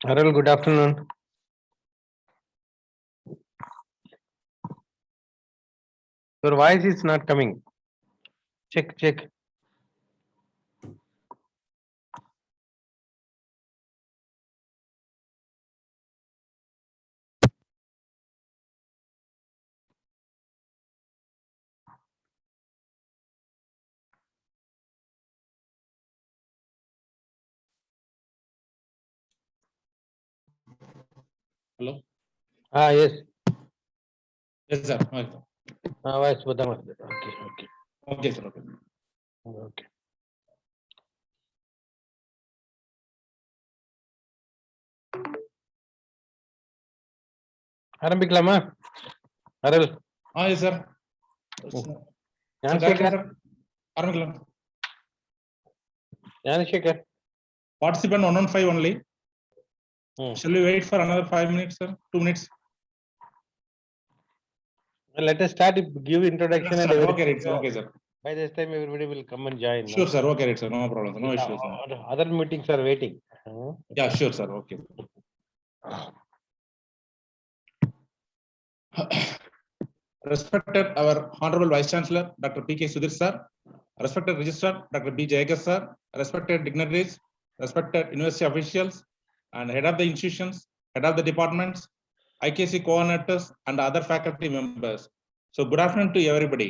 Arul, good afternoon. Your voice is not coming. Check. Hello. Yes. Yes, sir. Voice bodam. Okay. Okay, sir. Okay. ஆரம்பிக்கலாமா அருள்? Yes, sir. Yanashekar. Participant 115 only. Shall we wait for another 5 minutes, sir? 2 minutes? Let us start. Give introduction. Yes, And sir. Okay, sir. By this time, everybody will come and join. Sure, sir. Okay, sir. No problem. No issues. Other meetings are waiting. Yeah, sure, sir. Okay. Respected our Honorable Vice Chancellor, Dr. P.K. Sudhir, sir. Respected Registrar, Dr. B. Jayagas, sir. Respected dignitaries, respected university officials, and head of the institutions, head of the departments, IKC coordinators, and other faculty members. So good afternoon to everybody.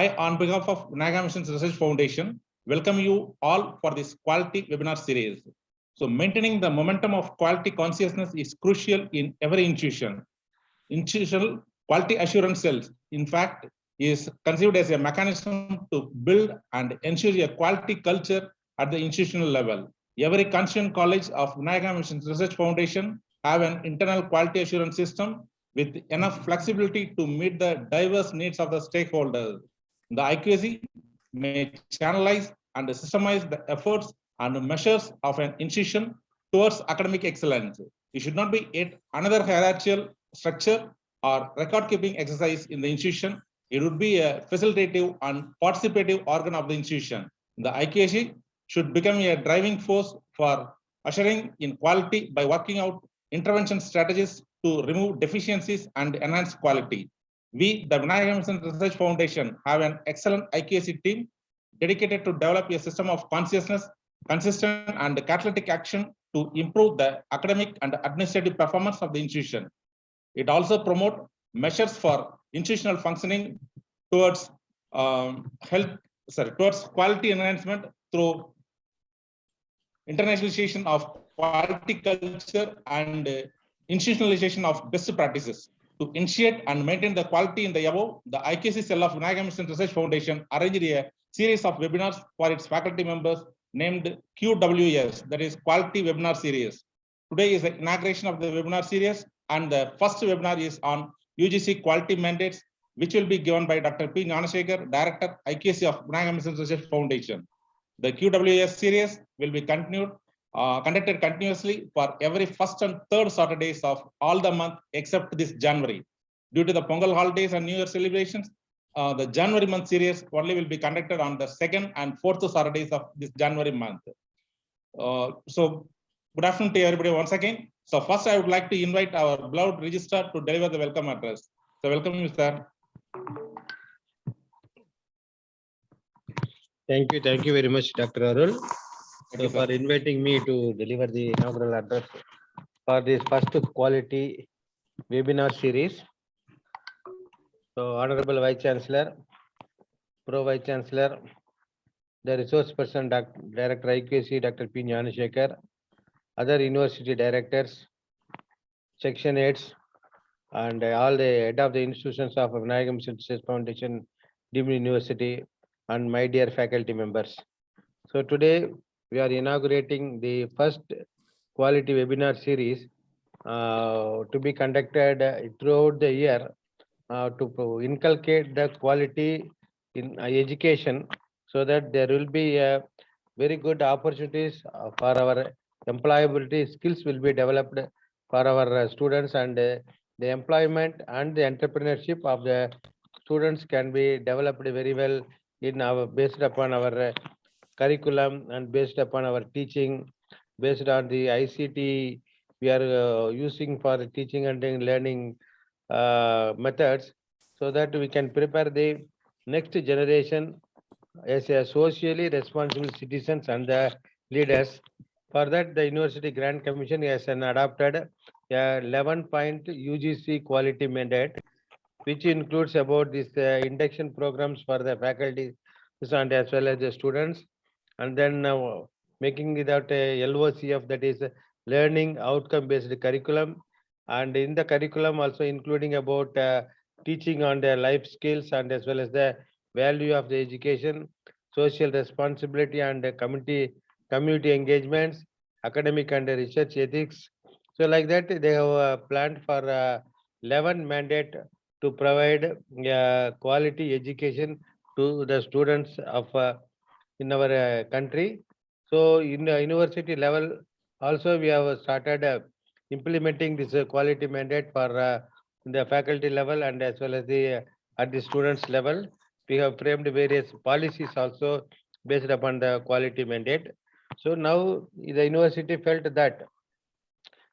I, on behalf of Vinayaga Missions Research Foundation, welcome you all for this quality webinar series. So maintaining the momentum of quality consciousness is crucial in every institution. Institutional quality assurance cells, in fact, is conceived as a mechanism to build and ensure a quality culture at the institutional level. Every constituent college of Vinayaga Missions Research Foundation have an internal quality assurance system with enough flexibility to meet the diverse needs of the stakeholders. The IQAC may channelize and systemize the efforts and measures of an institution towards academic excellence. It should not be yet another hierarchical structure or record-keeping exercise in the institution. It would be a facilitative and participative organ of the institution. The IQAC should become a driving force for assuring in quality by working out intervention strategies to remove deficiencies and enhance quality. We, the Vinayaga Missions Research Foundation, have an excellent IQAC team dedicated to develop a system of consciousness, consistent and catalytic action to improve the academic and administrative performance of the institution. It also promotes measures for institutional functioning towards towards quality enhancement through internationalization of quality culture and institutionalization of best practices. To initiate and maintain the quality in the above, the IKC cell of Vinayaga Missions Research Foundation arranged a series of webinars for its faculty members named QWS, that is Quality Webinar Series. Today is the inauguration of the webinar series, and the first webinar is on UGC quality mandates, which will be given by Dr. P. Gnanashekhar, Director, IKC of Vinayaga Missions Research Foundation. The QWS series will be conducted continuously for every first and third Saturdays of all the month except this January. Due to the Pongal holidays and New Year celebrations, the January month series only will be conducted on the second and fourth Saturdays of this January month. So good afternoon to everybody once again. So first I would like to invite our beloved registrar to deliver the welcome address. So welcome you, sir. Thank you very much, Dr. Arul, for inviting me to deliver the inaugural address for this first quality webinar series. So Honorable Vice Chancellor, Pro Vice Chancellor, the resource person, Director IQAC, Dr. P. Gnanashekhar, other university directors, section heads, and all the head of the institutions of Vinayaga Missions Research Foundation, deemed university, and my dear faculty members. So today we are inaugurating the first quality webinar series to be conducted throughout the year to inculcate the quality in education, so that there will be very good opportunities for our employability. Skills will be developed for our students, and the employment and the entrepreneurship of the students can be developed very well in our based upon our curriculum and based upon our teaching, based on the ICT we are using for teaching and learning methods, so that we can prepare the next generation as a socially responsible citizens and the leaders. For that, the University Grant Commission has adopted a 11-point UGC quality mandate, which includes about this induction programs for the faculty and as well as the students, and then making it out a LOCF, that is learning outcome based curriculum, and in the curriculum also including about teaching on the life skills and as well as the value of the education, social responsibility and community engagements, academic and research ethics. So like that they have planned for 11 mandate to provide quality education to the students of in our country. So in the university level also we have started implementing this quality mandate for the faculty level and as well as the at the students level. We have framed various policies also based upon the quality mandate. So now the university felt that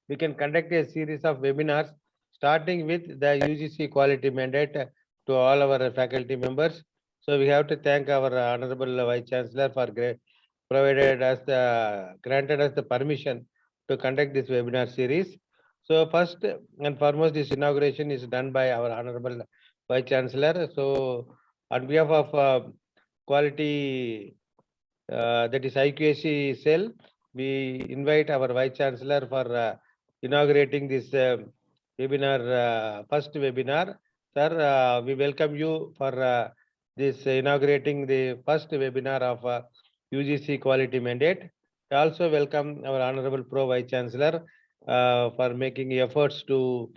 we can conduct a series of webinars starting with the UGC quality mandate to all our faculty members. So we have to thank our Honorable Vice Chancellor for granted us the permission to conduct this webinar series. So first and foremost, this inauguration is done by our Honorable Vice Chancellor. So on behalf of quality, that is IQAC cell, we invite our Vice Chancellor for inaugurating this webinar, first webinar. Sir, we welcome you for this inaugurating the first webinar of UGC quality mandate. We also welcome our Honorable Pro Vice Chancellor for making efforts to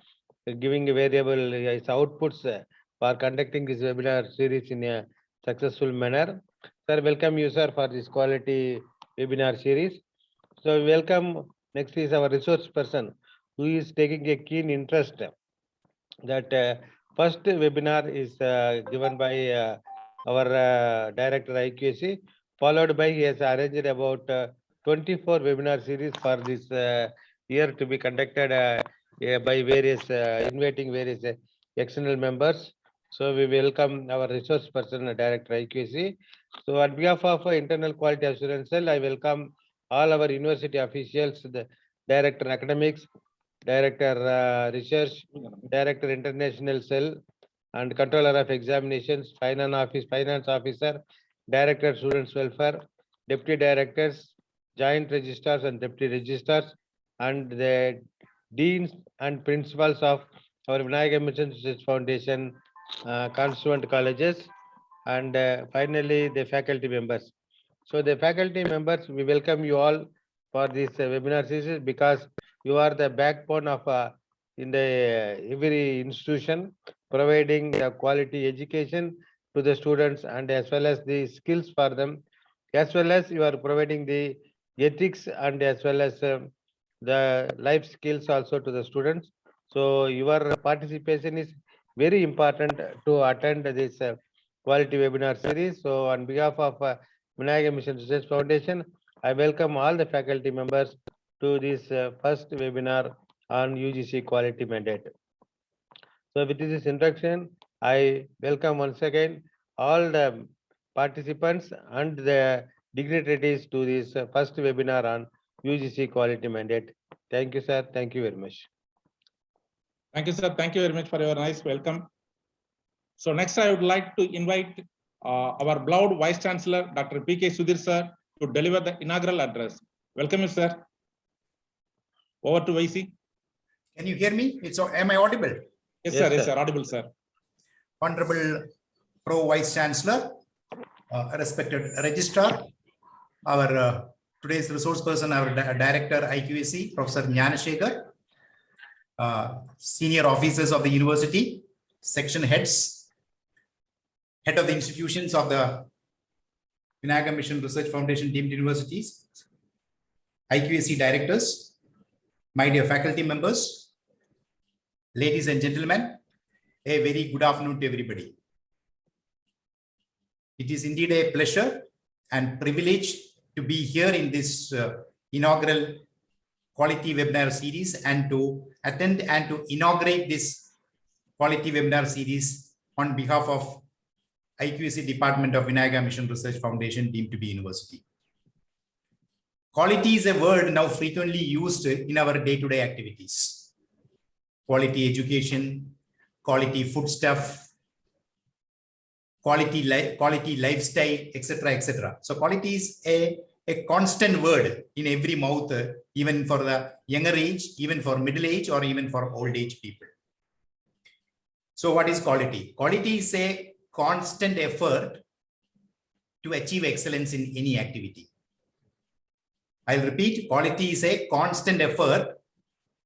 giving variable outputs for conducting this webinar series in a successful manner. Sir, welcome you, sir, for this quality webinar series. So welcome. Next is our resource person who is taking a keen interest. That first webinar is given by our director IQAC, followed by he has arranged about 24 webinar series for this year to be conducted by various inviting various external members. So we welcome our resource person, director IQAC. So on behalf of internal quality assurance cell, I welcome all our university officials, the director academics, director research, director international cell, and controller of examinations, finance officer, director students welfare, deputy directors, joint registrars and deputy registrars, and the deans and principals of our Vinayaga Mission Research Foundation constituent colleges, and finally the faculty members. So the faculty members, we welcome you all for this webinar series, because you are the backbone of in the every institution, providing quality education to the students and as well as the skills for them, as well as you are providing the ethics and as well as the life skills also to the students. So your participation is very important to attend this quality webinar series. So on behalf of Vinayaga Mission Research Foundation, I welcome all the faculty members to this first webinar on UGC quality mandate. So with this introduction, I welcome once again all the participants and the dignitaries to this first webinar on UGC quality mandate. Thank you, sir. Thank you very much. Thank you, sir. Thank you very much for your nice welcome. So next, I would like to invite our beloved Vice Chancellor, Dr. P.K. Sudhir, sir, to deliver the inaugural address. Welcome you, sir. Over to VC. Can you hear me? Am I audible? Yes, sir. Yes, sir. Audible, sir. Honorable Pro Vice Chancellor, respected Registrar, our today's resource person, our Director IQAC, Professor Jnanashekar, senior officers of the university, section heads, head of the institutions of the Vinayaga Mission Research Foundation deemed universities, IQAC directors, my dear faculty members, ladies and gentlemen, a very good afternoon to everybody. It is indeed a pleasure and privilege to be here in this inaugural quality webinar series and to attend and to inaugurate this quality webinar series on behalf of IQAC Department of Vinayaga Mission Research Foundation deemed to be university. Quality is a word now frequently used in our day-to-day activities. Quality education, quality foodstuff, quality lifestyle, etc., etc. So quality is a constant word in every mouth, even for the younger age, even for middle age, or even for old age people. So what is quality? Quality is a constant effort to achieve excellence in any activity. I'll repeat, quality is a constant effort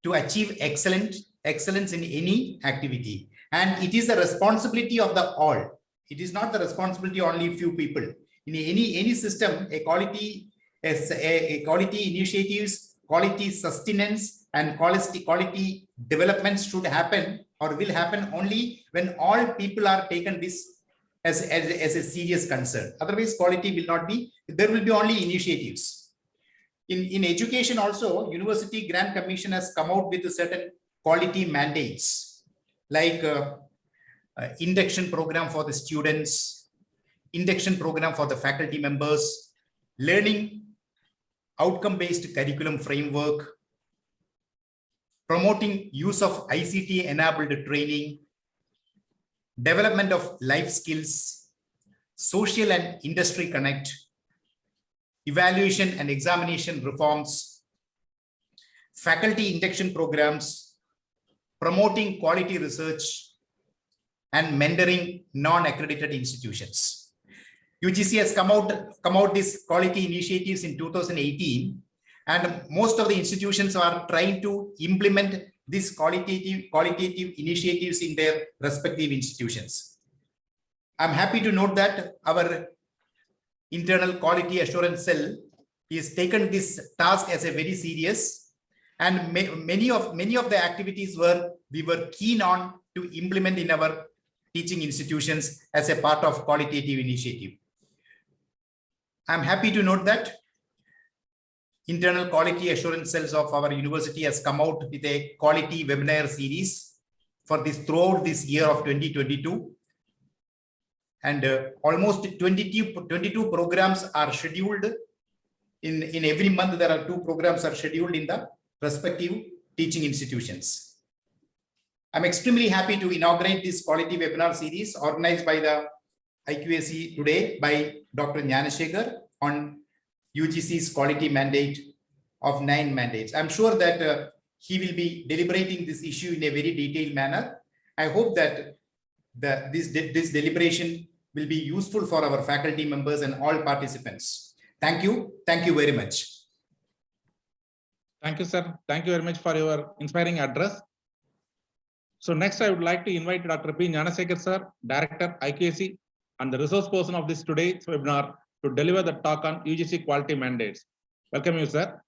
to achieve excellence in any activity. And it is the responsibility of the all. It is not the responsibility of only few people. In any system, a quality initiatives, quality sustenance, and quality development should happen or will happen only when all people are taken this as a serious concern. Otherwise, quality will not be, there will be only initiatives. In education also, University Grant Commission has come out with certain quality mandates, like induction program for the students, induction program for the faculty members, learning outcome-based curriculum framework, promoting use of ICT-enabled training, development of life skills, social and industry connect, evaluation and examination reforms, faculty induction programs, promoting quality research, and mentoring non-accredited institutions. UGC has come out these quality initiatives in 2018, and most of the institutions are trying to implement these qualitative initiatives in their respective institutions. I'm happy to note that our internal quality assurance cell is taken this task as a very serious, and many of the activities we were keen on to implement in our teaching institutions as a part of qualitative initiative. I'm happy to note that internal quality assurance cells of our university has come out with a quality webinar series for this throughout this year of 2022. And almost 22 programs are scheduled in every month. There are 2 programs are scheduled in the respective teaching institutions. I'm extremely happy to inaugurate this quality webinar series organized by the IQAC today by Dr. Gnanashekhar on UGC's quality mandate of 9 mandates. I'm sure that he will be deliberating this issue in a very detailed manner. I hope that this deliberation will be useful for our faculty members and all participants. Thank you. Thank you very much. Thank you, sir. Thank you very much for your inspiring address. So next, I would like to invite Dr. P. Gnanashekhar, sir, Director, IQAC, and the resource person of this today's webinar to deliver the talk on UGC quality mandates. Welcome you, sir.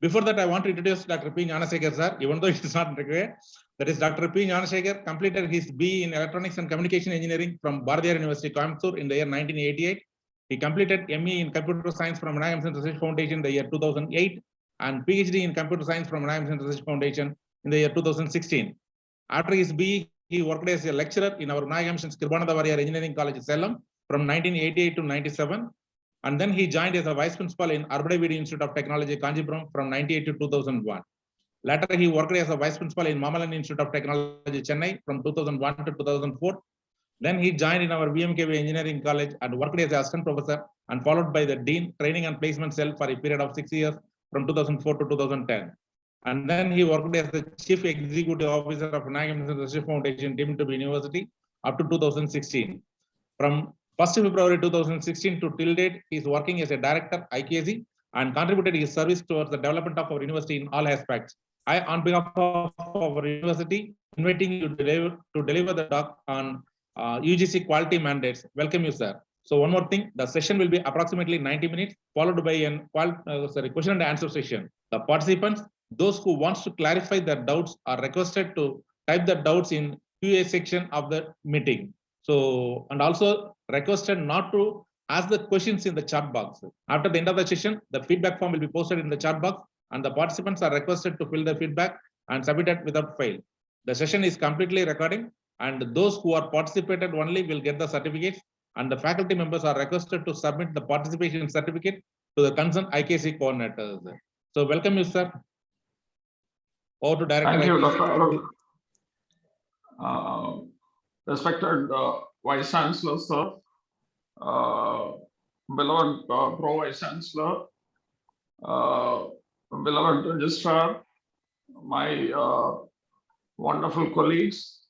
Before that, I want to introduce Dr. P. Gnanashekhar, sir, even though it is not required. That is Dr. P. Gnanashekhar completed his BE in Electronics and Communication Engineering from Bharatiyar University, Coimbatore in the year 1988. He completed ME in Computer Science from Vinayaga Mission Research Foundation in the year 2008 and PhD in Computer Science from Vinayaga Mission Research Foundation in the year 2016. After his BE, he worked as a lecturer in our Vinayaga Mission Kirbanada Warrior Engineering College, Salem from 1988 to 97. And then he joined as a vice principal in Arbadavidi Institute of Technology, Kanjipuram from 98 to 2001. Later, he worked as a vice principal in Mamalan Institute of Technology, Chennai from 2001 to 2004. Then he joined in our VMKV Engineering College and worked as an assistant professor and followed by the Dean Training and Placement Cell for a period of 6 years from 2004 to 2010. And then he worked as the Chief Executive Officer of Vinayaga Mission Research Foundation deemed to be university up to 2016. From 1st February 2016 to till date, he is working as a director IQAC and contributed his service towards the development of our university in all aspects. I, on behalf of our university, inviting you to deliver the talk on UGC quality mandates. Welcome you, sir. So one more thing, the session will be approximately 90 minutes, followed by a question and answer session. The participants, those who wants to clarify their doubts, are requested to type the doubts in QA section of the meeting. So, and also requested not to ask the questions in the chat box. After the end of the session, the feedback form will be posted in the chat box. and the participants are requested to fill their feedback and submit it without fail. The session is completely recording, and those who are participated only will get the certificates, and the faculty members are requested to submit the participation certificate to the concerned IKC coordinators. So welcome you, sir. Over to Director. Thank you, IKC. Dr. Arul. Respected Vice Chancellor, sir, beloved Pro Vice Chancellor, beloved Registrar, my wonderful colleagues,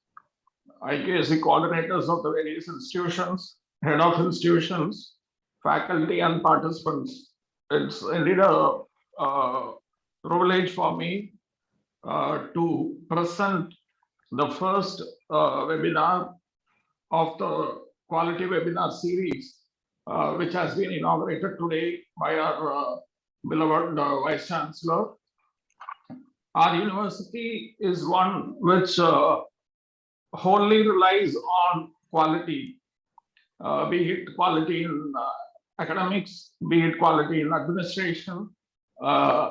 IKC coordinators of the various institutions, head of institutions, faculty and participants. It's indeed a privilege for me to present the first webinar of the quality webinar series, which has been inaugurated today by our beloved Vice Chancellor. Our university is one which wholly relies on quality, be it quality in academics, be it quality in administration.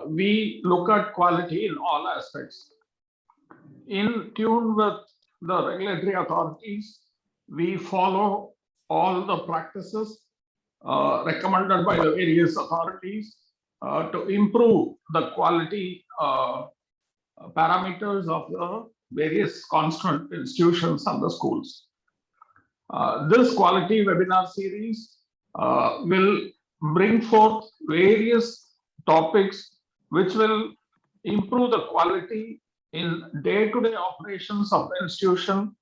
We look at quality in all aspects. In tune with the regulatory authorities, we follow all the practices recommended by the various authorities to improve the quality parameters of the various constituent institutions and the schools. This quality webinar series will bring forth various topics which will improve the quality in day-to-day operations of the institution,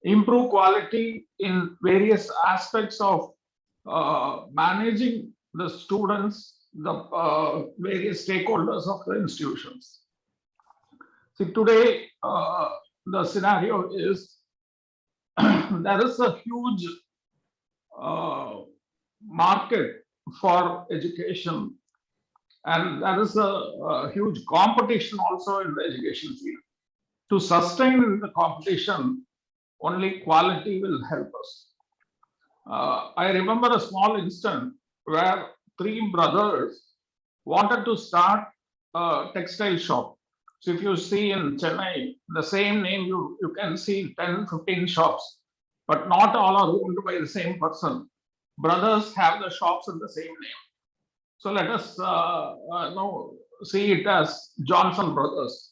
improve quality in various aspects of managing the students, the various stakeholders of the institutions. See, today, the scenario is there is a huge market for education, and there is a huge competition also in the education field. To sustain the competition, only quality will help us. I remember a small instance where 3 brothers wanted to start a textile shop. So if you see in Chennai, the same name, you can see 10, 15 shops, but not all are owned by the same person. Brothers have the shops in the same name. So let us see it as Johnson Brothers.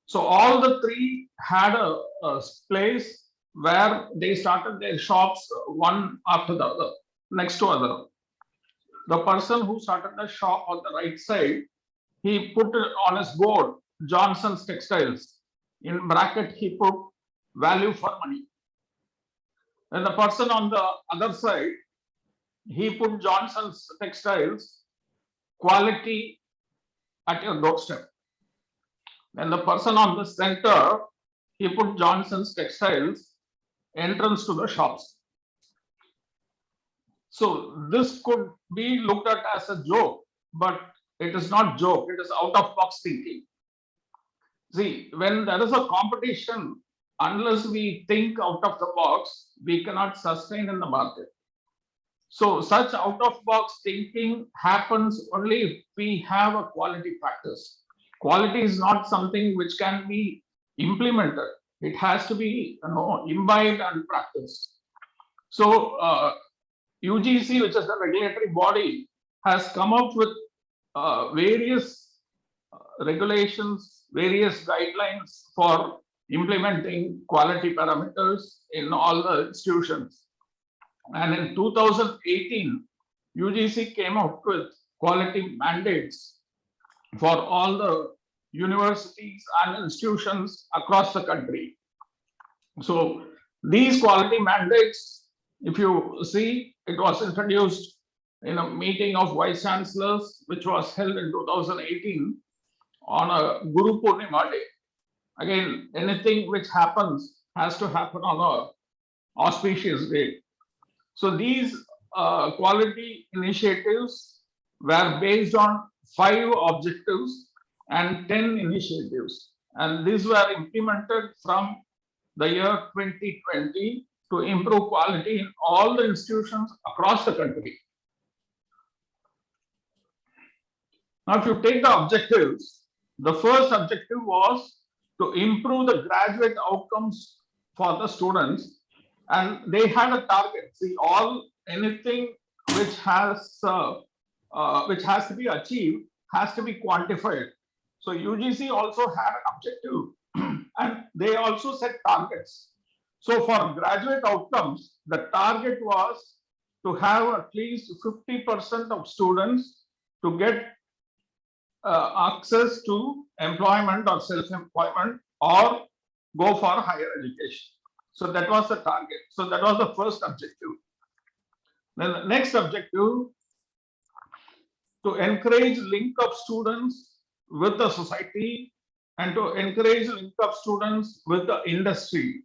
So all the 3 had a place where they started their shops one after the other, next to other. The person who started the shop on the right side, he put on his board Johnson's Textiles. In bracket, he put value for money. And the person on the other side, he put Johnson's Textiles, quality at your doorstep. And the person on the center, he put Johnson's Textiles, entrance to the shops. So this could be looked at as a joke, but it is not joke, it is out of box thinking. See, when there is a competition, unless we think out of the box, we cannot sustain in the market. So such out of box thinking happens only if we have a quality practice. Quality is not something which can be implemented. It has to be imbibed and practiced. So UGC, which is the regulatory body, has come up with various regulations, various guidelines for implementing quality parameters in all the institutions. And in 2018, UGC came up with quality mandates for all the universities and institutions across the country. So these quality mandates, if you see, it was introduced in a meeting of vice chancellors, which was held in 2018 on a Guru Purnima day. Again, anything which happens has to happen on an auspicious day. So these quality initiatives were based on 5 objectives and 10 initiatives. And these were implemented from the year 2020 to improve quality in all the institutions across the country. Now, if you take the objectives, the first objective was to improve the graduate outcomes for the students, and they had a target. See, anything which has to be achieved has to be quantified. So UGC also had an objective, and they also set targets. So for graduate outcomes, the target was to have at least 50% of students to get access to employment or self-employment or go for higher education. So that was the target. So that was the first objective. Then the next objective, to encourage link of students with the society and to encourage link of students with the industry,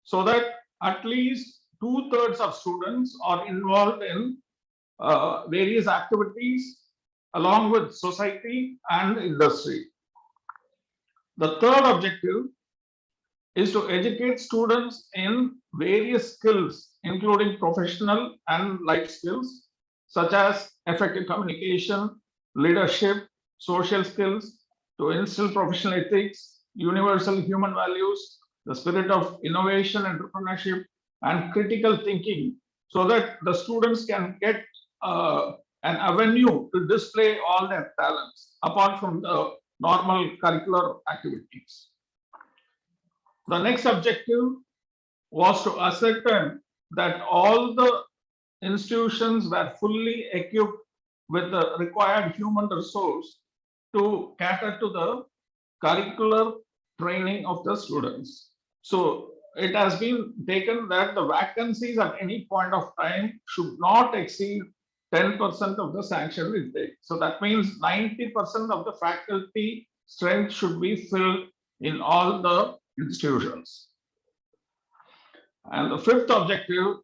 so that at least 2/3 of students are involved in various activities along with society and industry. The third objective is to educate students in various skills, including professional and life skills, such as effective communication, leadership, social skills, to instill professional ethics, universal human values, the spirit of innovation, entrepreneurship, and critical thinking, so that the students can get an avenue to display all their talents apart from the normal curricular activities. The next objective was to ascertain that all the institutions were fully equipped with the required human resource to cater to the curricular training of the students. So it has been taken that the vacancies at any point of time should not exceed 10% of the sanctioned intake. So that means 90% of the faculty strength should be filled in all the institutions. And the fifth objective,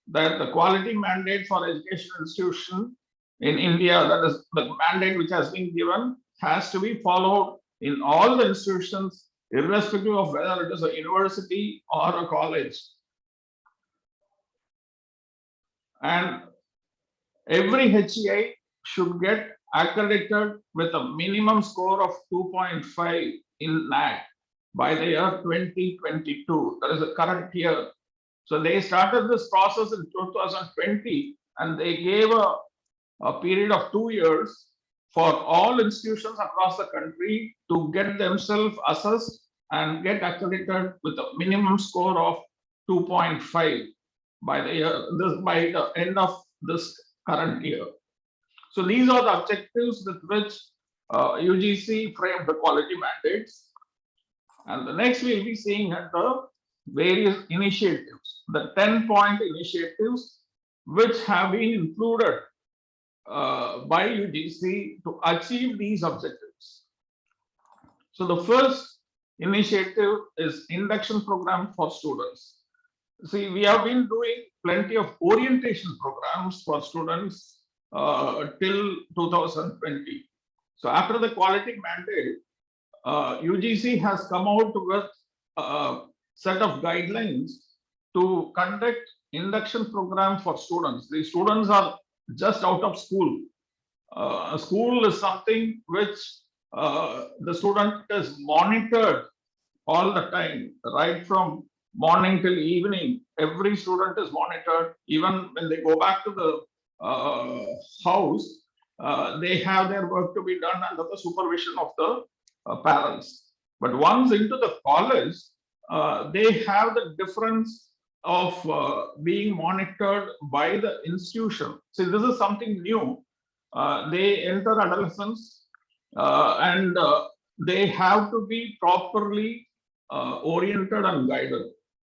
that the quality mandate for education institution in India, that is the mandate which has been given, has to be followed in all the institutions, irrespective of whether it is a university or a college. And every HEI should get accredited with a minimum score of 2.5 in NAC by the year 2022. That is the current year. So they started this process in 2020, and they gave a period of 2 years for all institutions across the country to get themselves assessed and get accredited with a minimum score of 2.5 by the end of this current year. So these are the objectives with which UGC framed the quality mandates. And the next we'll be seeing at the various initiatives, the 10-point initiatives which have been included by UGC to achieve these objectives. So the first initiative is induction program for students. See, we have been doing plenty of orientation programs for students till 2020. So after the quality mandate, UGC has come out with a set of guidelines to conduct induction program for students. The students are just out of school. School is something which the student is monitored all the time, right from morning till evening. Every student is monitored. Even when they go back to the house, they have their work to be done under the supervision of the parents. But once into the college, they have the difference of being monitored by the institution. See, this is something new. They enter adolescence and they have to be properly oriented and guided.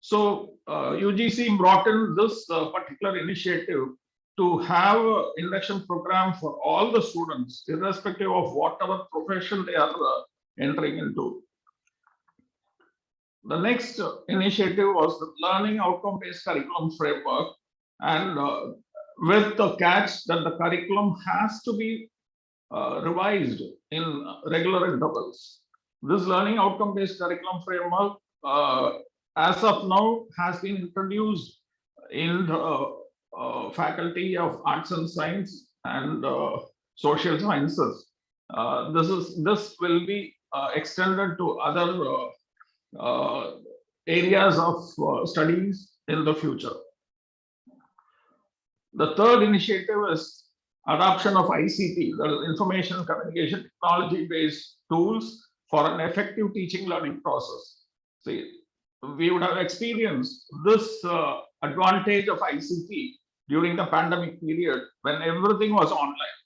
So UGC brought in this particular initiative to have an induction program for all the students, irrespective of whatever profession they are entering into. The next initiative was the learning outcome-based curriculum framework, and with the catch that the curriculum has to be revised in regular intervals. This learning outcome-based curriculum framework, as of now, has been introduced in the faculty of arts and science and social sciences. This will be extended to other areas of studies in the future. The third initiative is adoption of ICT, the information communication technology based tools for an effective teaching learning process. See, we would have experienced this advantage of ICT during the pandemic period when everything was online.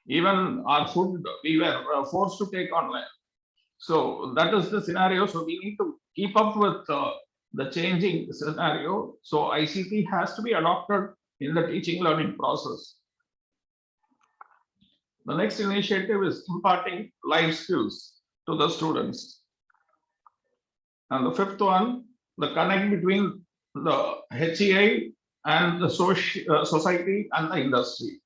Even our food, we were forced to take online. So that is the scenario. So we need to keep up with the changing scenario. So ICT has to be adopted in the teaching learning process. The next initiative is imparting life skills to the students. And the fifth one, the connect between the HEI and the society and the industry.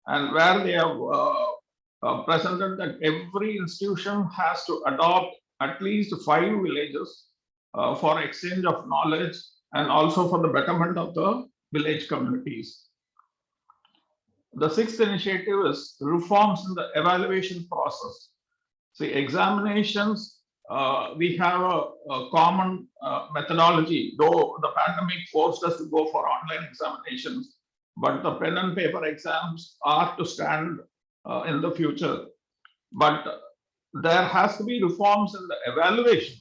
And where they have presented that every institution has to adopt at least 5 villages for exchange of knowledge and also for the betterment of the village communities. The sixth initiative is reforms in the evaluation process. See, examinations, we have a common methodology, though the pandemic forced us to go for online examinations, but the pen and paper exams are to stand in the future. But there has to be reforms in the evaluation,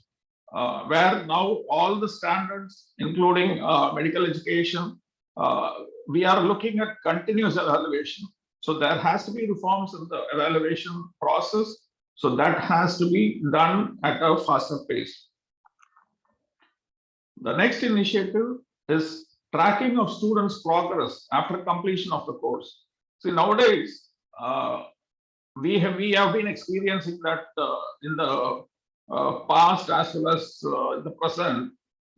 where now all the standards, including medical education, we are looking at continuous evaluation. So there has to be reforms in the evaluation process. So that has to be done at a faster pace. The next initiative is tracking of students' progress after completion of the course. See, nowadays, we have been experiencing that in the past as well as the present,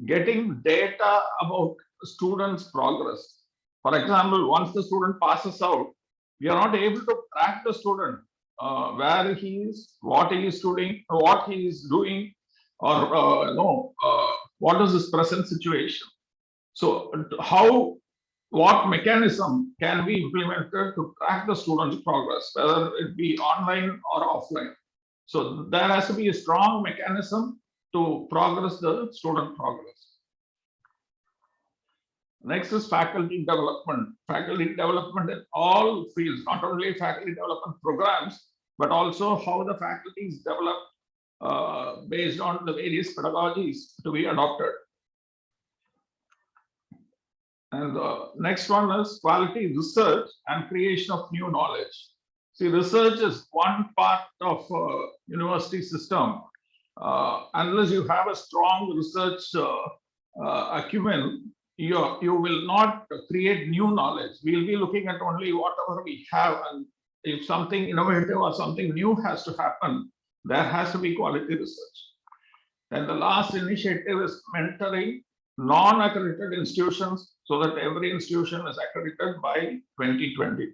getting data about students' progress. For example, once the student passes out, we are not able to track the student, where he is, what he is studying, what he is doing, or what is his present situation. So what mechanism can be implemented to track the student's progress, whether it be online or offline? So there has to be a strong mechanism to progress the student progress. Next is faculty development. Faculty development in all fields, not only faculty development programs, but also how the faculty is developed based on the various pedagogies to be adopted. And the next one is quality research and creation of new knowledge. See, research is one part of university system. Unless you have a strong research acumen, you will not create new knowledge. We'll be looking at only whatever we have, and if something innovative or something new has to happen, there has to be quality research. And the last initiative is mentoring non-accredited institutions so that every institution is accredited by 2022.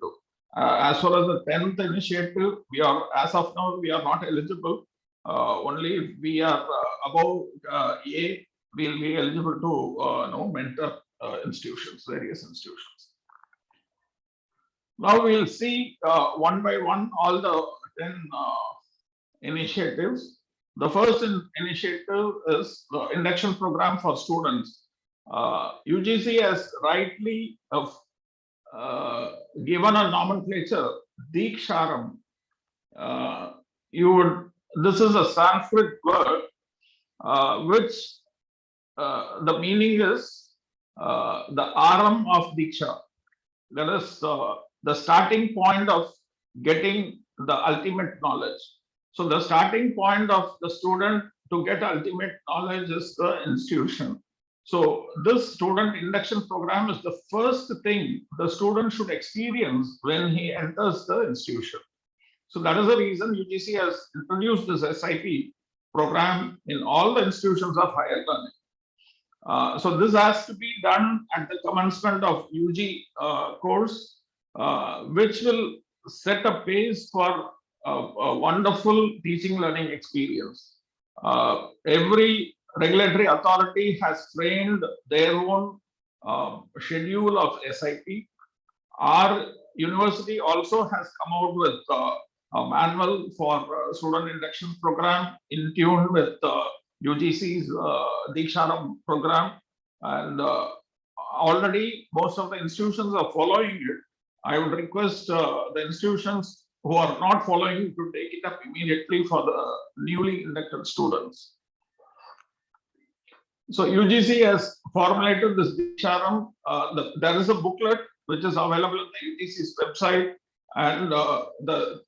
As far as the 10th initiative, we are, as of now, we are not eligible. Only if we are above A, we'll be eligible to mentor institutions, various institutions. Now we'll see one by one all the 10 initiatives. The first initiative is the induction program for students. UGC has rightly given a nomenclature, Diksharam. This is a Sanskrit word, which the meaning is the Aram of Diksha. That is the starting point of getting the ultimate knowledge. So the starting point of the student to get ultimate knowledge is the institution. So this student induction program is the first thing the student should experience when he enters the institution. So that is the reason UGC has introduced this SIP program in all the institutions of higher learning. So this has to be done at the commencement of UG course, which will set a pace for a wonderful teaching learning experience. Every regulatory authority has framed their own schedule of SIP. Our university also has come out with a manual for student induction program in tune with UGC's Diksharam program, and already most of the institutions are following it. I would request the institutions who are not following to take it up immediately for the newly inducted students. So UGC has formulated this Diksharam. There is a booklet which is available on the UGC's website, and the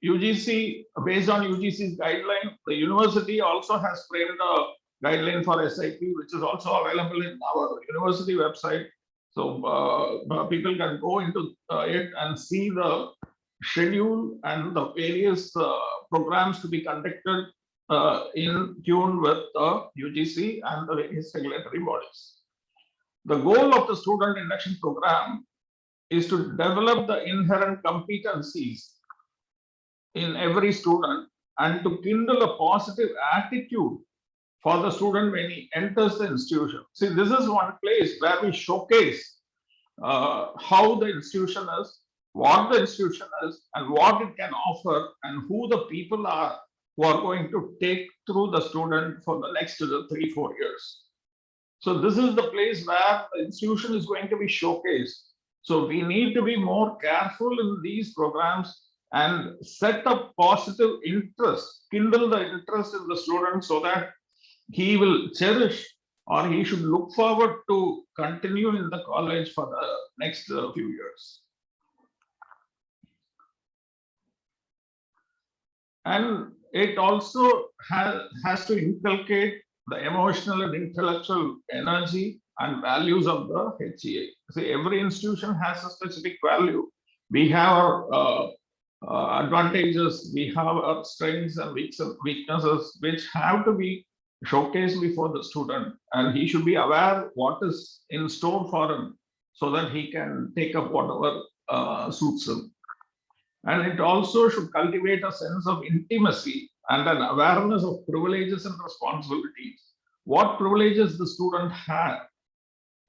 UGC, based on UGC's guideline, the university also has framed a guideline for SIP, which is also available in our university website. So people can go into it and see the schedule and the various programs to be conducted in tune with the UGC and the various regulatory bodies. The goal of the student induction program is to develop the inherent competencies in every student and to kindle a positive attitude for the student when he enters the institution. See, this is one place where we showcase how the institution is, what the institution is, and what it can offer, and who the people are who are going to take through the student for the next 3-4 years. So this is the place where the institution is going to be showcased. So we need to be more careful in these programs and set up positive interest, kindle the interest in the student so that he will cherish or he should look forward to continue in the college for the next few years. And it also has to inculcate the emotional and intellectual energy and values of the HEA. See, every institution has a specific value. We have our advantages, we have our strengths and weaknesses, which have to be showcased before the student, and he should be aware what is in store for him so that he can take up whatever suits him. And it also should cultivate a sense of intimacy and an awareness of privileges and responsibilities. What privileges the student has,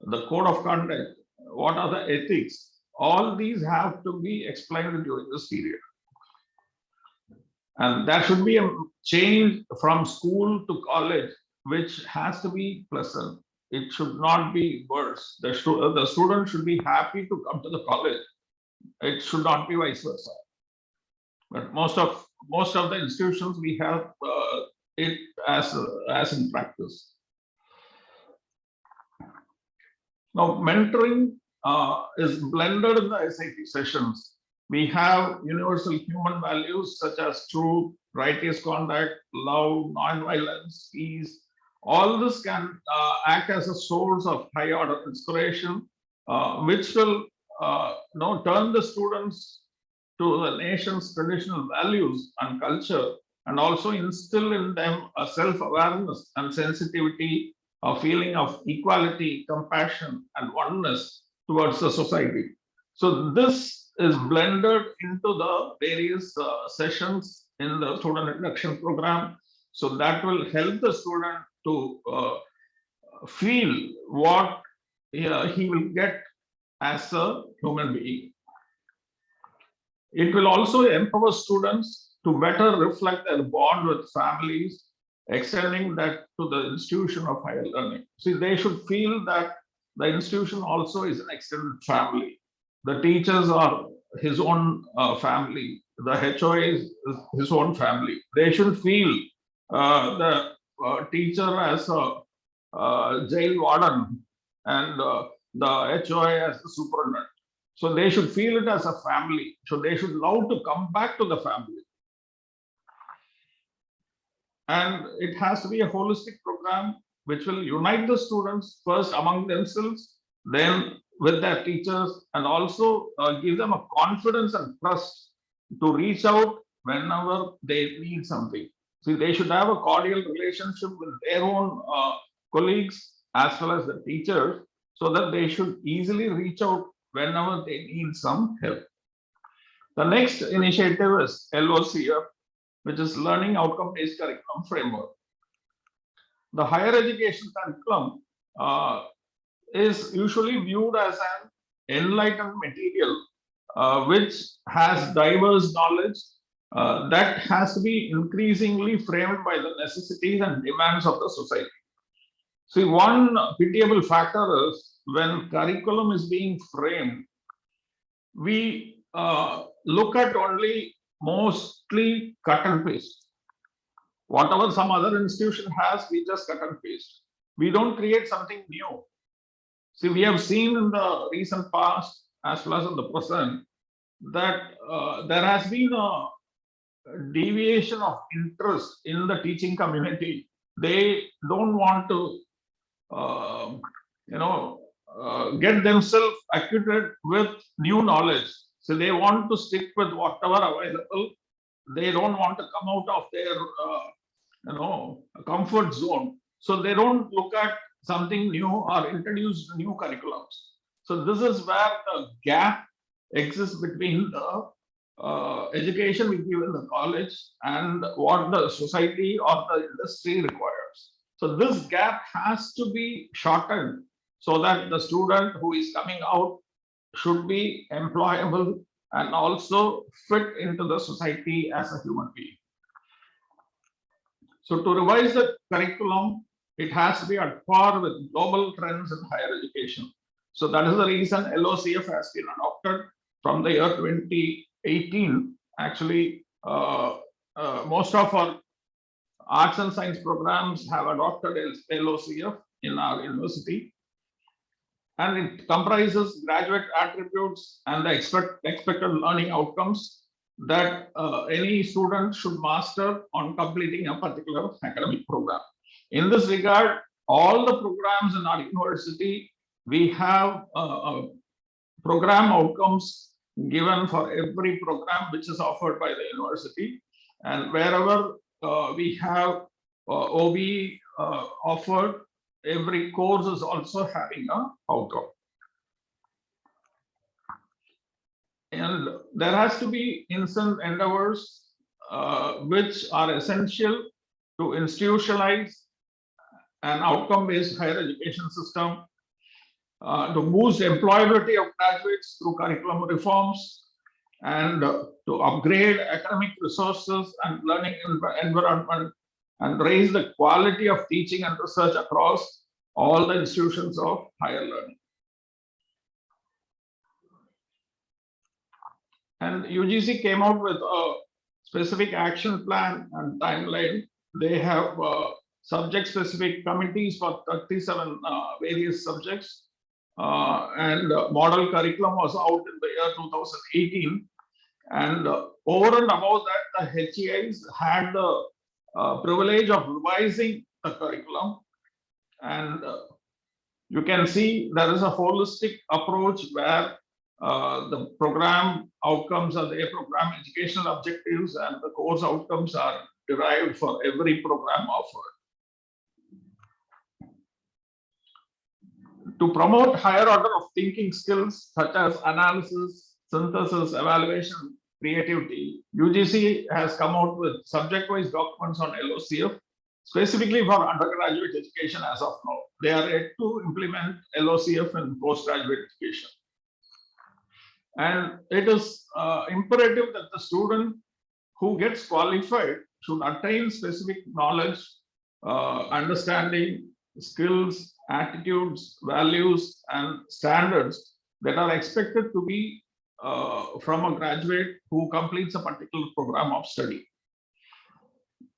the code of conduct, what are the ethics, all these have to be explained during this period. And there should be a change from school to college, which has to be pleasant. It should not be worse. The student should be happy to come to the college. It should not be vice versa. But most of the institutions, we have it as in practice. Now, mentoring is blended in the SIP sessions. We have universal human values such as truth, righteous conduct, love, non-violence, peace. All this can act as a source of high order inspiration, which will turn the students to the nation's traditional values and culture, and also instill in them a self-awareness and sensitivity, a feeling of equality, compassion, and oneness towards the society. So this is blended into the various sessions in the student induction program. So that will help the student to feel what he will get as a human being. It will also empower students to better reflect their bond with families, extending that to the institution of higher learning. See, they should feel that the institution also is an extended family. The teachers are his own family. The HOA is his own family. They should feel the teacher as a jail warden and the HOA as the superintendent. So they should feel it as a family. So they should love to come back to the family. And it has to be a holistic program which will unite the students first among themselves, then with their teachers, and also give them a confidence and trust to reach out whenever they need something. See, they should have a cordial relationship with their own colleagues as well as the teachers, so that they should easily reach out whenever they need some help. The next initiative is LOCF, which is Learning Outcome-Based Curriculum Framework. The higher education curriculum is usually viewed as an enlightened material which has diverse knowledge that has to be increasingly framed by the necessities and demands of the society. See, one pitiable factor is when curriculum is being framed, we look at only mostly cut and paste. Whatever some other institution has, we just cut and paste. We don't create something new. See, we have seen in the recent past as well as in the present that there has been a deviation of interest in the teaching community. They don't want to, get themselves acquainted with new knowledge. So they want to stick with whatever available. They don't want to come out of their, comfort zone. So they don't look at something new or introduce new curriculums. So this is where the gap exists between the education we give in the college and what the society or the industry requires. So this gap has to be shortened so that the student who is coming out should be employable and also fit into the society as a human being. So to revise the curriculum, it has to be at par with global trends in higher education. So that is the reason LOCF has been adopted from the year 2018. Actually, most of our arts and science programs have adopted LOCF in our university. And it comprises graduate attributes and the expected learning outcomes that any student should master on completing a particular academic program. In this regard, all the programs in our university, we have program outcomes given for every program which is offered by the university. And wherever we have OB offered, every course is also having an outcome. And there has to be instant endeavors which are essential to institutionalize an outcome-based higher education system, to boost employability of graduates through curriculum reforms, and to upgrade academic resources and learning environment, and raise the quality of teaching and research across all the institutions of higher learning. And UGC came out with a specific action plan and timeline. They have subject-specific committees for 37 various subjects. And model curriculum was out in the year 2018. And over and above that, the HEIs had the privilege of revising the curriculum. And you can see there is a holistic approach where the program outcomes are the program educational objectives and the course outcomes are derived for every program offered. To promote higher order of thinking skills such as analysis, synthesis, evaluation, creativity, UGC has come out with subject-wise documents on LOCF, specifically for undergraduate education as of now. They are yet to implement LOCF in postgraduate education. And it is imperative that the student who gets qualified should attain specific knowledge, understanding, skills, attitudes, values, and standards that are expected to be from a graduate who completes a particular program of study.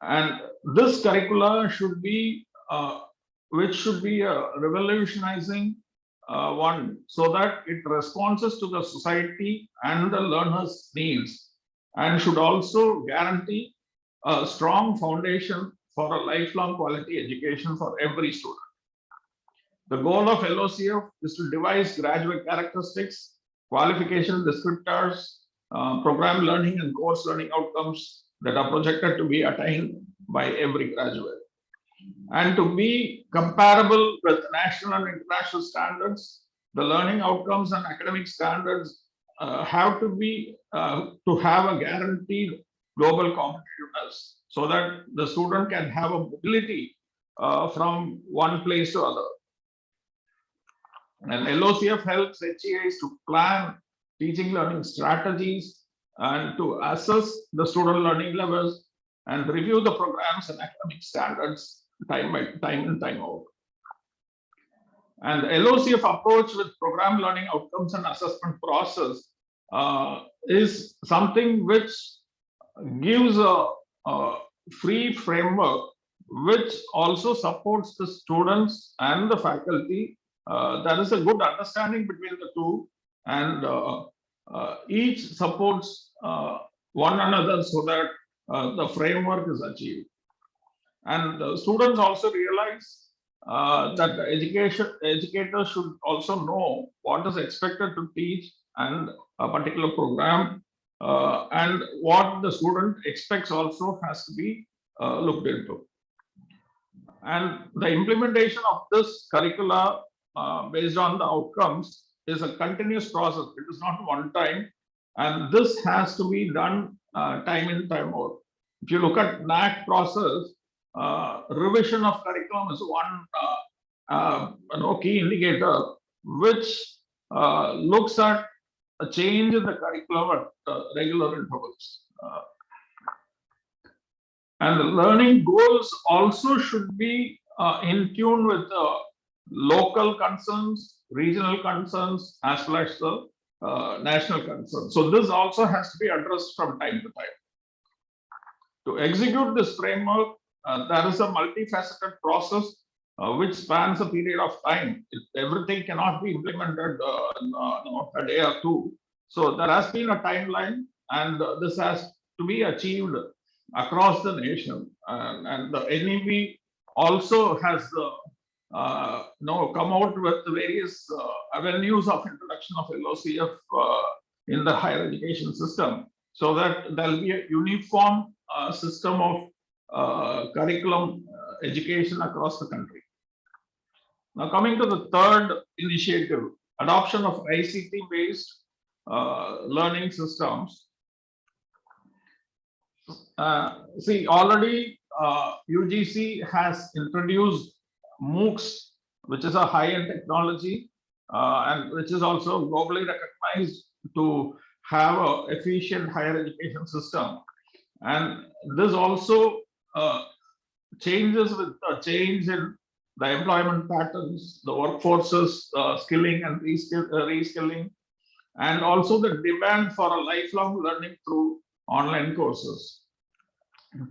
And this curricula should be, which should be a revolutionizing one, so that it responds to the society and the learner's needs, and should also guarantee a strong foundation for a lifelong quality education for every student. The goal of LOCF is to devise graduate characteristics, qualification descriptors, program learning and course learning outcomes that are projected to be attained by every graduate. And to be comparable with national and international standards, the learning outcomes and academic standards have to be to have a guaranteed global competitiveness, so that the student can have a mobility from one place to other. And LOCF helps HEIs to plan teaching learning strategies and to assess the student learning levels and review the programs and academic standards time in, time out. And the LOCF approach with program learning outcomes and assessment process is something which gives a free framework which also supports the students and the faculty. There is a good understanding between the two, and each supports one another so that the framework is achieved. And the students also realize that the educators should also know what is expected to teach and a particular program, and what the student expects also has to be looked into. And the implementation of this curricula based on the outcomes is a continuous process. It is not one time, and this has to be done time in, time out. If you look at NAC process, revision of curriculum is one key indicator which looks at a change in the curriculum at regular intervals. And the learning goals also should be in tune with local concerns, regional concerns, as well as the national concerns. So this also has to be addressed from time to time. To execute this framework, there is a multifaceted process which spans a period of time. Everything cannot be implemented in a day or two. So there has been a timeline, and this has to be achieved across the nation. And the NEP also has come out with various avenues of introduction of LOCF in the higher education system, so that there will be a uniform system of curriculum education across the country. Now, coming to the third initiative, adoption of ICT-based learning systems. See, already UGC has introduced MOOCs, which is a high-end technology, and which is also globally recognized to have an efficient higher education system. And this also changes with the change in the employment patterns, the workforce's skilling and reskilling, and also the demand for a lifelong learning through online courses.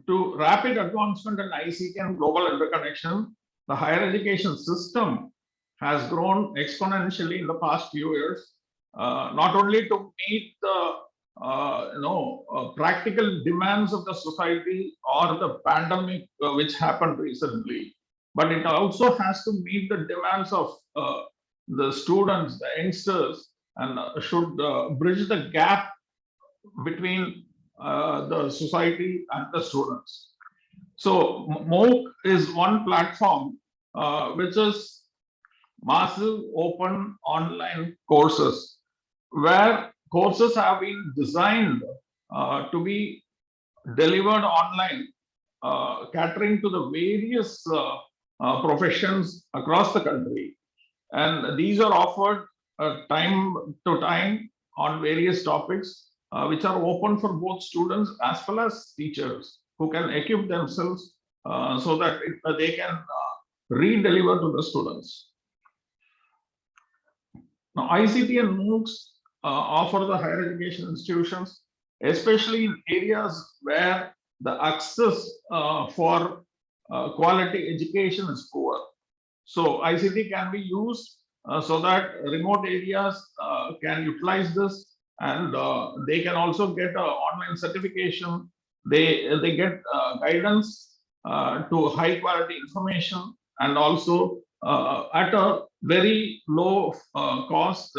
To rapid advancement in ICT and global interconnection, the higher education system has grown exponentially in the past few years, not only to meet the practical demands of the society or the pandemic which happened recently, but it also has to meet the demands of the students, the youngsters, and should bridge the gap between the society and the students. So MOOC is one platform which is massive open online courses, where courses have been designed to be delivered online, catering to the various professions across the country. And these are offered time to time on various topics, which are open for both students as well as teachers, who can equip themselves so that they can re-deliver to the students. Now, ICT and MOOCs offer the higher education institutions, especially in areas where the access for quality education is poor. So ICT can be used so that remote areas can utilize this, and they can also get online certification. They get guidance to high quality information, and also at a very low cost.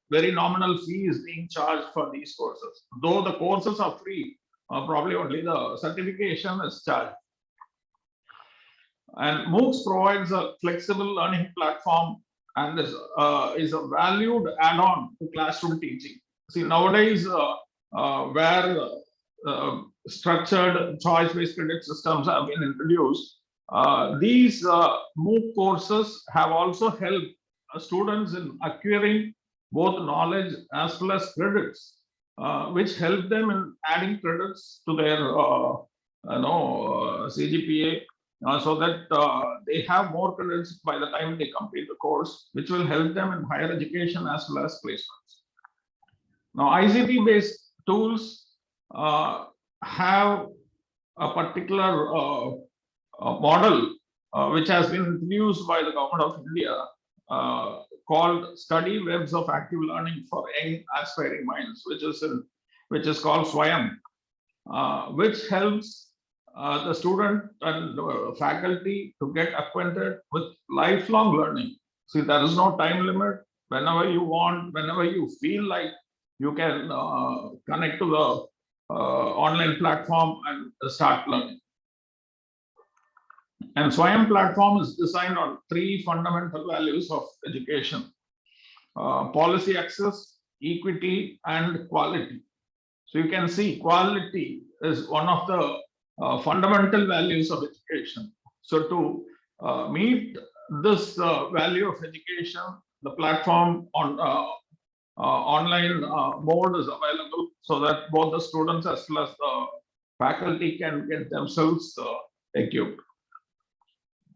Very nominal fee is being charged for these courses. Though the courses are free, probably only the certification is charged. And MOOCs provides a flexible learning platform and is a valued add-on to classroom teaching. See, nowadays, where structured choice-based credit systems have been introduced, these MOOC courses have also helped students in acquiring both knowledge as well as credits which help them in adding credits to their CGPA, so that they have more credits by the time they complete the course, which will help them in higher education as well as placements. Now, ICT-based tools have a particular model which has been introduced by the government of India, called Study Webs of Active Learning for Young Aspiring Minds, which is called SWAYAM, which helps the student and faculty to get acquainted with lifelong learning. See, there is no time limit. Whenever you want, whenever you feel like, you can connect to the online platform and start learning. And SWAYAM platform is designed on 3 fundamental values of education: policy access, equity, and quality. So you can see quality is one of the fundamental values of education. So to meet this value of education, the platform on online mode is available, so that both the students as well as the faculty can get themselves equipped.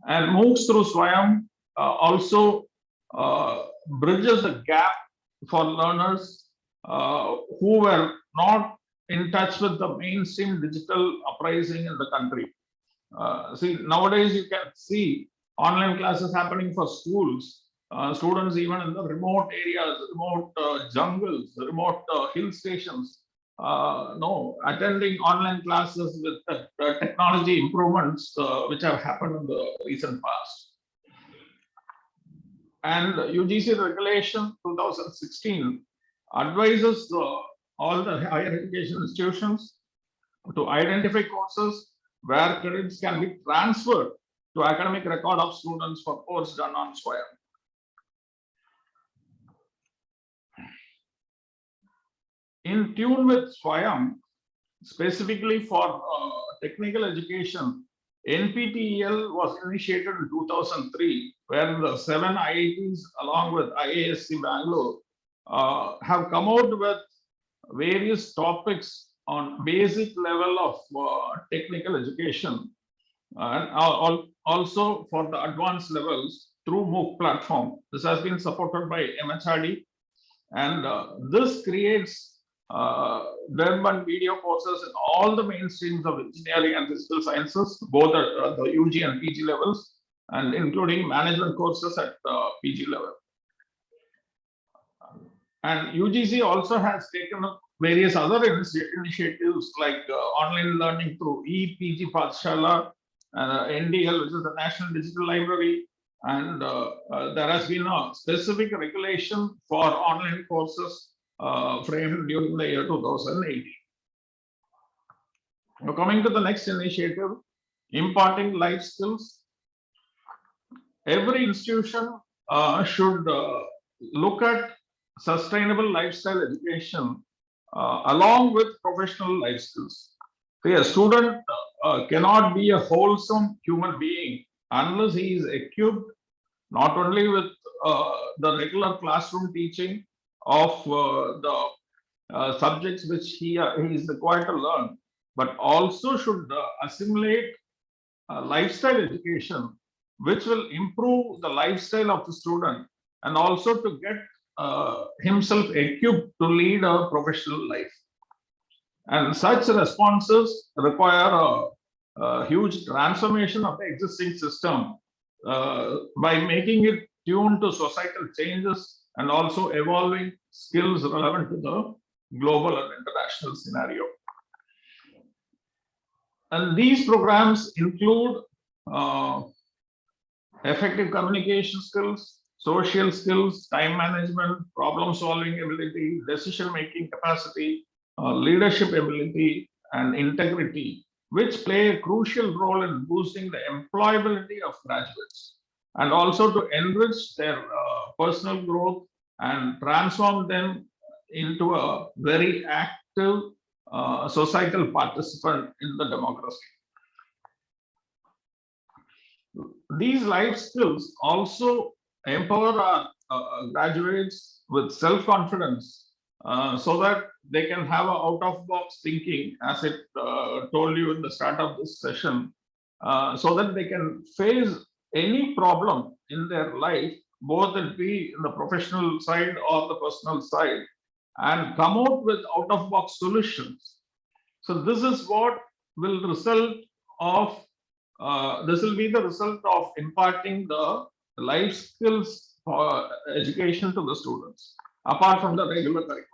And moves through SWAYAM also bridges the gap for learners who were not in touch with the mainstream digital uprising in the country. See, nowadays you can see online classes happening for schools, students even in the remote areas, remote jungles, remote hill stations, attending online classes with the technology improvements which have happened in the recent past. And UGC regulation 2016 advises all the higher education institutions to identify courses where credits can be transferred to academic record of students for course done on SWAYAM. In tune with SWAYAM, specifically for technical education, NPTEL was initiated in 2003, where the 7 IITs along with IISc Bangalore have come out with various topics on basic level of technical education, and also for the advanced levels through MOOC platform. This has been supported by MHRD, and this creates web and video courses in all the mainstreams of engineering and physical sciences, both at the UG and PG levels, and including management courses at PG level. And UGC also has taken up various other initiatives like online learning through ePG Pathshala, NDL, which is the National Digital Library, and there has been a specific regulation for online courses framed during the year 2018. Now, coming to the next initiative, imparting life skills. Every institution should look at sustainable lifestyle education along with professional life skills. See, a student cannot be a wholesome human being unless he is equipped not only with the regular classroom teaching of the subjects which he is required to learn, but also should assimilate lifestyle education, which will improve the lifestyle of the student and also to get himself equipped to lead a professional life. And such responses require a huge transformation of the existing system by making it tuned to societal changes and also evolving skills relevant to the global and international scenario. And these programs include effective communication skills, social skills, time management, problem solving ability, decision making capacity, leadership ability, and integrity, which play a crucial role in boosting the employability of graduates, and also to enrich their personal growth and transform them into a very active societal participant in the democracy. These life skills also empower our graduates with self-confidence so that they can have a out-of-box thinking, as it told you in the start of this session, so that they can face any problem in their life, both it be in the professional side or the personal side, and come out with out-of-box solutions. So this is what will result of, this will be the result of imparting the life skills education to the students, apart from the regular curriculum.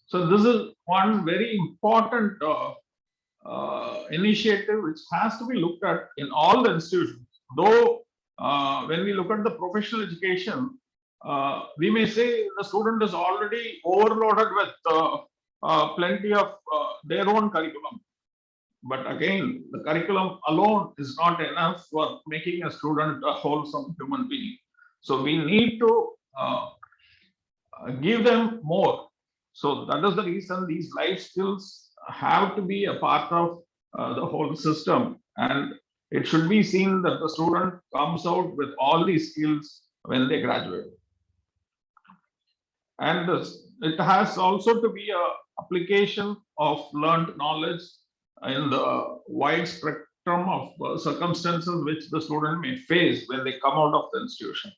So this is one very important initiative which has to be looked at in all the institutions. Though when we look at the professional education, we may say the student is already overloaded with plenty of their own curriculum. But again, the curriculum alone is not enough for making a student a wholesome human being. So we need to give them more. So that is the reason these life skills have to be a part of the whole system, and it should be seen that the student comes out with all these skills when they graduate. And it has also to be a application of learned knowledge in the wide spectrum of circumstances which the student may face when they come out of the institution.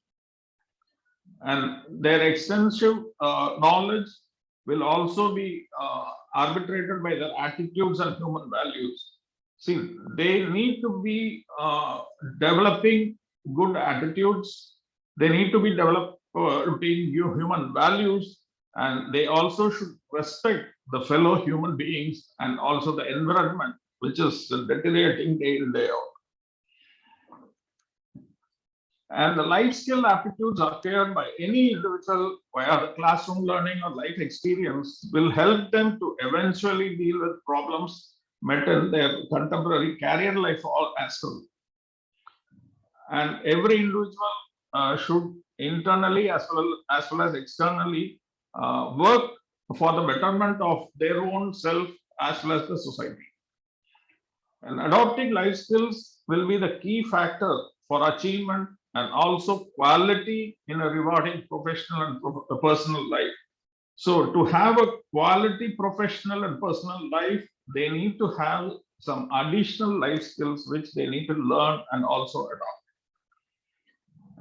And their extensive knowledge will also be arbitrated by their attitudes and human values. See, they need to be developing good attitudes. They need to be developing human values, and they also should respect the fellow human beings and also the environment, which is deteriorating day in, day out. And the life skill aptitudes acquired by any individual via classroom learning or life experience will help them to eventually deal with problems met in their contemporary career life as well. And every individual should internally as well as externally work for the betterment of their own self as well as the society. And adopting life skills will be the key factor for achievement and also quality in a rewarding professional and personal life. So to have a quality professional and personal life, they need to have some additional life skills which they need to learn and also adopt.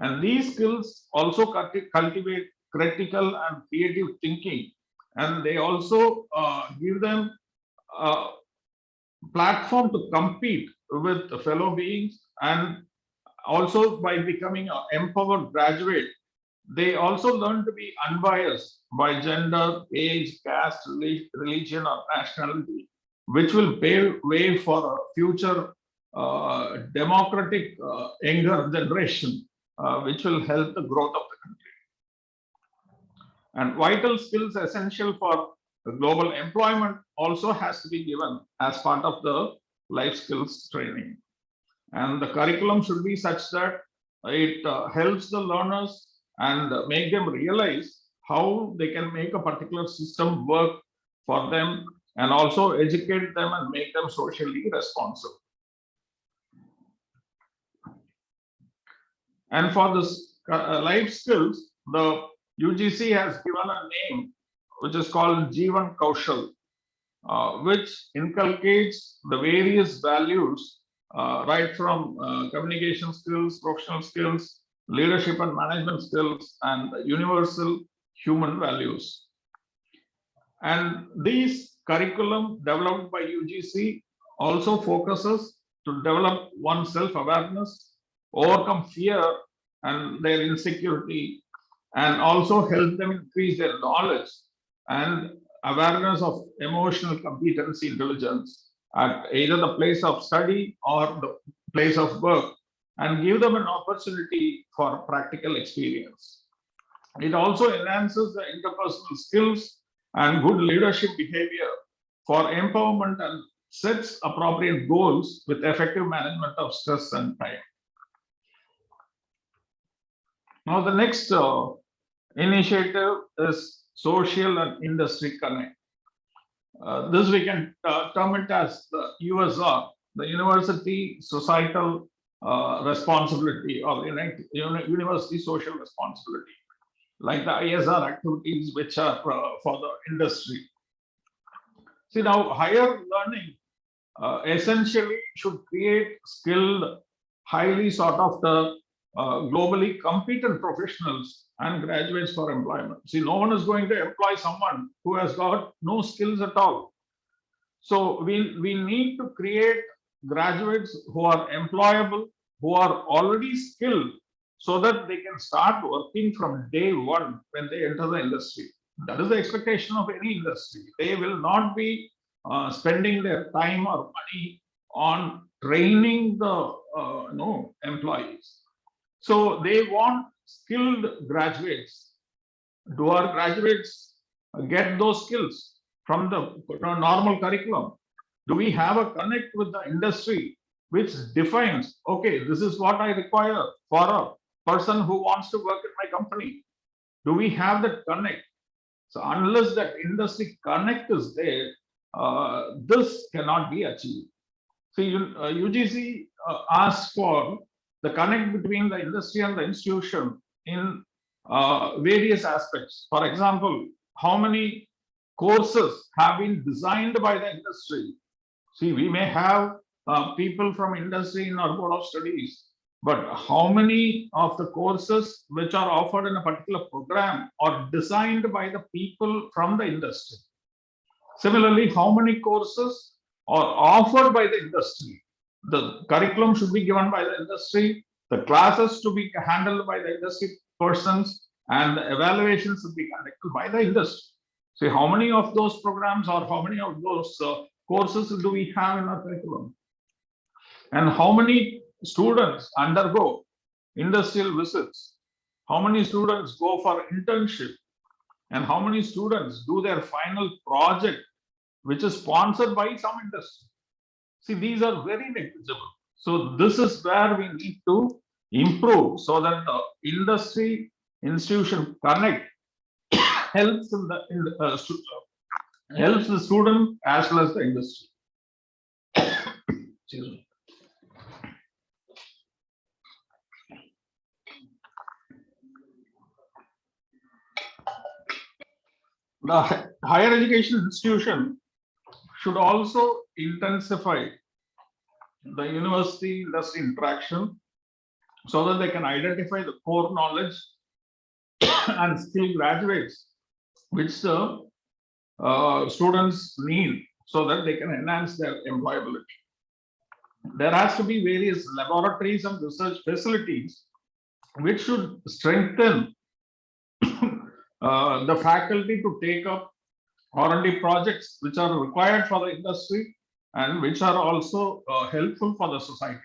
And these skills also cultivate critical and creative thinking, and they also give them a platform to compete with fellow beings. And also by becoming an empowered graduate, they also learn to be unbiased by gender, age, caste, religion, or nationality, which will pave way for a future democratic younger generation, which will help the growth of the country. And vital skills essential for global employment also has to be given as part of the life skills training. And the curriculum should be such that it helps the learners and make them realize how they can make a particular system work for them, and also educate them and make them socially responsive. And for this life skills, the UGC has given a name which is called Jeevan Kaushal, which inculcates the various values right from communication skills, professional skills, leadership and management skills, and universal human values. And these curriculum developed by UGC also focuses to develop one's self-awareness, overcome fear and their insecurity, and also help them increase their knowledge and awareness of emotional competency intelligence at either the place of study or the place of work, and give them an opportunity for practical experience. It also enhances the interpersonal skills and good leadership behavior for empowerment, and sets appropriate goals with effective management of stress and time. Now, the next initiative is social and industry connect. This we can term it as the USR, the University Societal Responsibility, or University Social Responsibility. like the ISR activities, which are for the industry. See, now higher learning essentially should create skilled, highly sought after, globally competent professionals and graduates for employment. See, no one is going to employ someone who has got no skills at all. So we need to create graduates who are employable, who are already skilled, so that they can start working from day one when they enter the industry. That is the expectation of any industry. They will not be spending their time or money on training the employees. So they want skilled graduates. Do our graduates get those skills from the normal curriculum? Do we have a connect with the industry which defines, okay, this is what I require for a person who wants to work in my company? Do we have that connect? So unless that industry connect is there, this cannot be achieved. See, UGC asks for the connect between the industry and the institution in various aspects. For example, how many courses have been designed by the industry? See, we may have people from industry in our board of studies, but how many of the courses which are offered in a particular program are designed by the people from the industry? Similarly, how many courses are offered by the industry? The curriculum should be given by the industry, the classes to be handled by the industry persons, and the evaluations should be conducted by the industry. See, how many of those programs or how many of those courses do we have in our curriculum? And how many students undergo industrial visits? How many students go for internship? And how many students do their final project, which is sponsored by some industry? See, these are very negligible. So this is where we need to improve so that the industry institution connect helps helps the student as well as the industry. Excuse me. The higher education institution should also intensify the university industry interaction so that they can identify the core knowledge and skill graduates which the students need so that they can enhance their employability. There has to be various laboratories and research facilities which should strengthen the faculty to take up R&D projects which are required for the industry and which are also helpful for the society.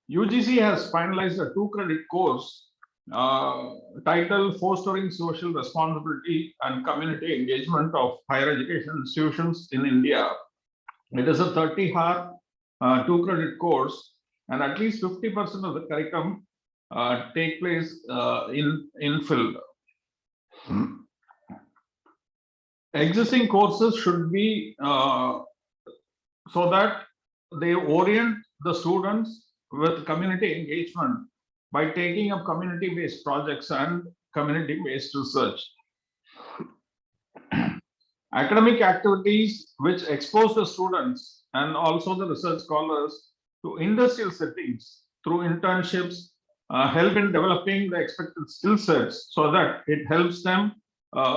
UGC has finalized a 2-credit course titled Fostering Social Responsibility and Community Engagement of Higher Education Institutions in India. It is a 30-hour 2-credit course, and at least 50% of the curriculum take place in field. Existing courses should be so that they orient the students with community engagement by taking up community-based projects and community-based research. Academic activities which expose the students and also the research scholars to industrial settings through internships help in developing the expected skill sets so that it helps them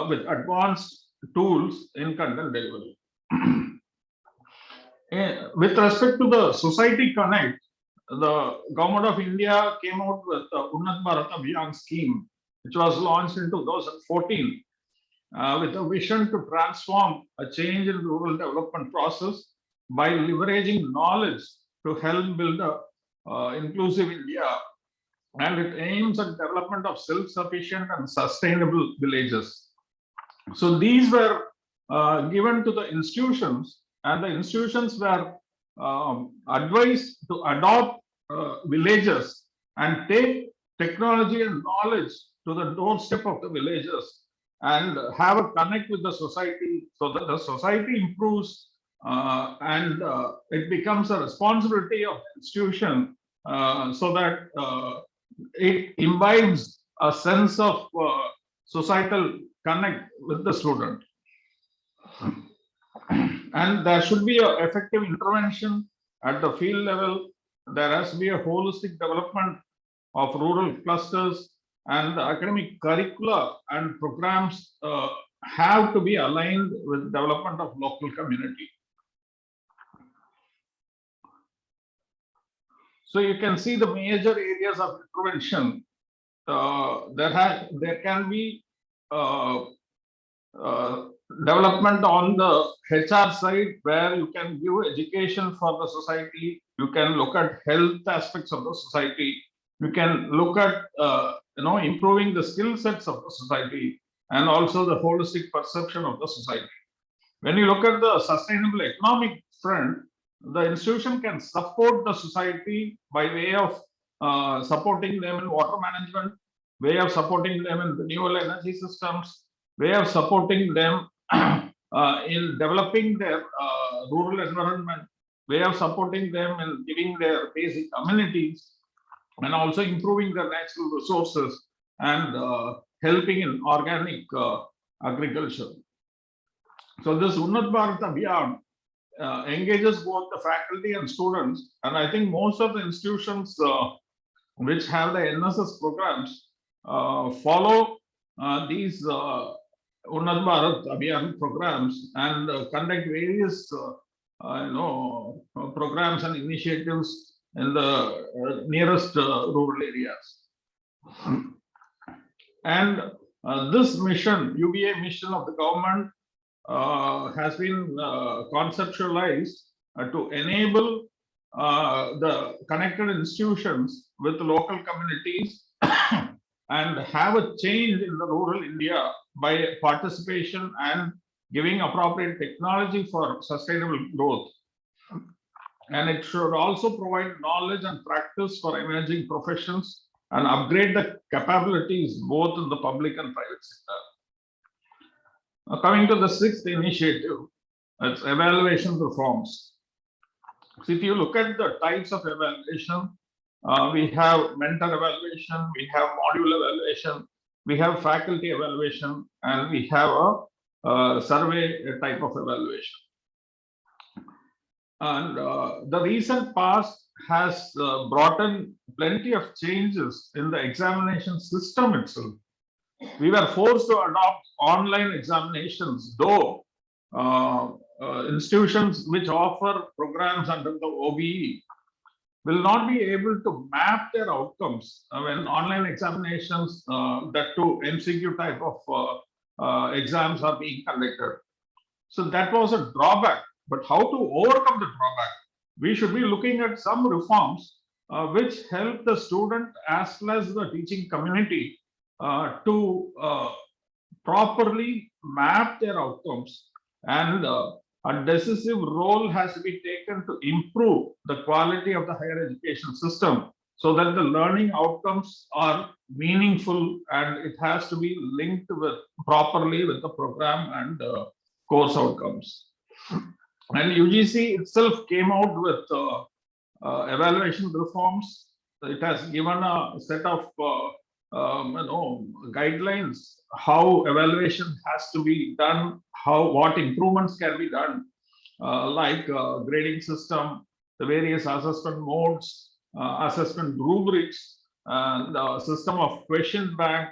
with advanced tools in content delivery. With respect to the Society Connect, the Government of India came out with the Unnat Bharat Abhiyan scheme, which was launched in 2014 with a vision to transform a change in rural development process by leveraging knowledge to help build a inclusive India. And it aims at development of self-sufficient and sustainable villages. So these were given to the institutions, and the institutions were advised to adopt villages and take technology and knowledge to the doorstep of the villages and have a connect with the society so that the society improves and it becomes a responsibility of the institution so that it imbibes a sense of societal connect with the student. And there should be an effective intervention at the field level. There has to be a holistic development of rural clusters, and the academic curricula and programs have to be aligned with development of local community. So you can see the major areas of intervention. There can be development on the HR side, where you can give education for the society. You can look at health aspects of the society. You can look at improving the skill sets of the society, and also the holistic perception of the society. When you look at the sustainable economic front, the institution can support the society by way of supporting them in water management, way of supporting them in renewable energy systems, way of supporting them in developing their rural environment, way of supporting them in giving their basic amenities, and also improving their natural resources and helping in organic agriculture. So this Unnat Bharat Abhiyan engages both the faculty and students, and I think most of the institutions which have the NSS programs follow these Unnat Bharat Abhiyan programs and conduct various programs and initiatives in the nearest rural areas. And this mission, UBA mission of the government, has been conceptualized to enable the connected institutions with local communities and have a change in the rural India by participation and giving appropriate technology for sustainable growth. And it should also provide knowledge and practice for emerging professions and upgrade the capabilities both in the public and private sector. Now, coming to the sixth initiative, it's evaluation reforms. So if you look at the types of evaluation, we have mentor evaluation, we have module evaluation, we have faculty evaluation, and we have a survey type of evaluation. And the recent past has brought in plenty of changes in the examination system itself. We were forced to adopt online examinations, though institutions which offer programs under the OBE will not be able to map their outcomes when online examinations, that too MCQ type of exams are being conducted. So that was a drawback. But how to overcome the drawback? We should be looking at some reforms which help the student as well as the teaching community to properly map their outcomes, and a decisive role has to be taken to improve the quality of the higher education system so that the learning outcomes are meaningful, and it has to be linked with properly with the program and course outcomes. And UGC itself came out with evaluation reforms. It has given a set of guidelines how evaluation has to be done, what improvements can be done, like grading system, the various assessment modes, assessment rubrics, and the system of question bank,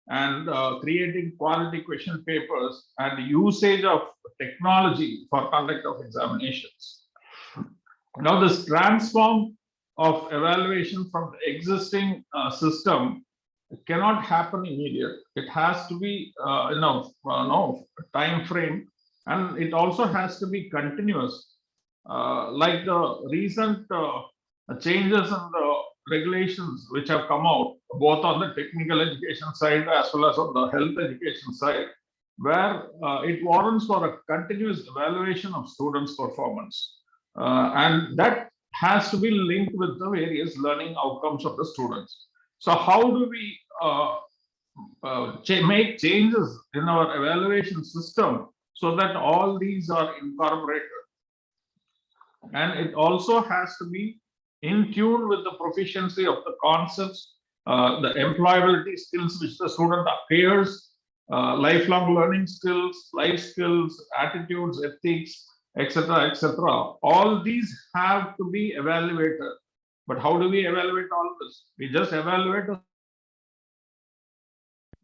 and creating quality question papers, and usage of technology for conduct of examinations. Now, this transform of evaluation from the existing system cannot happen immediately. It has to be time frame, and it also has to be continuous. Like the recent changes in the regulations which have come out, both on the technical education side as well as on the health education side, where it warrants for a continuous evaluation of students' performance. And that has to be linked with the various learning outcomes of the students. So how do we make changes in our evaluation system so that all these are incorporated? And it also has to be in tune with the proficiency of the concepts the employability skills which the student acquires, lifelong learning skills, life skills, attitudes, ethics, etc., etc. All these have to be evaluated. But how do we evaluate all this? We just evaluate,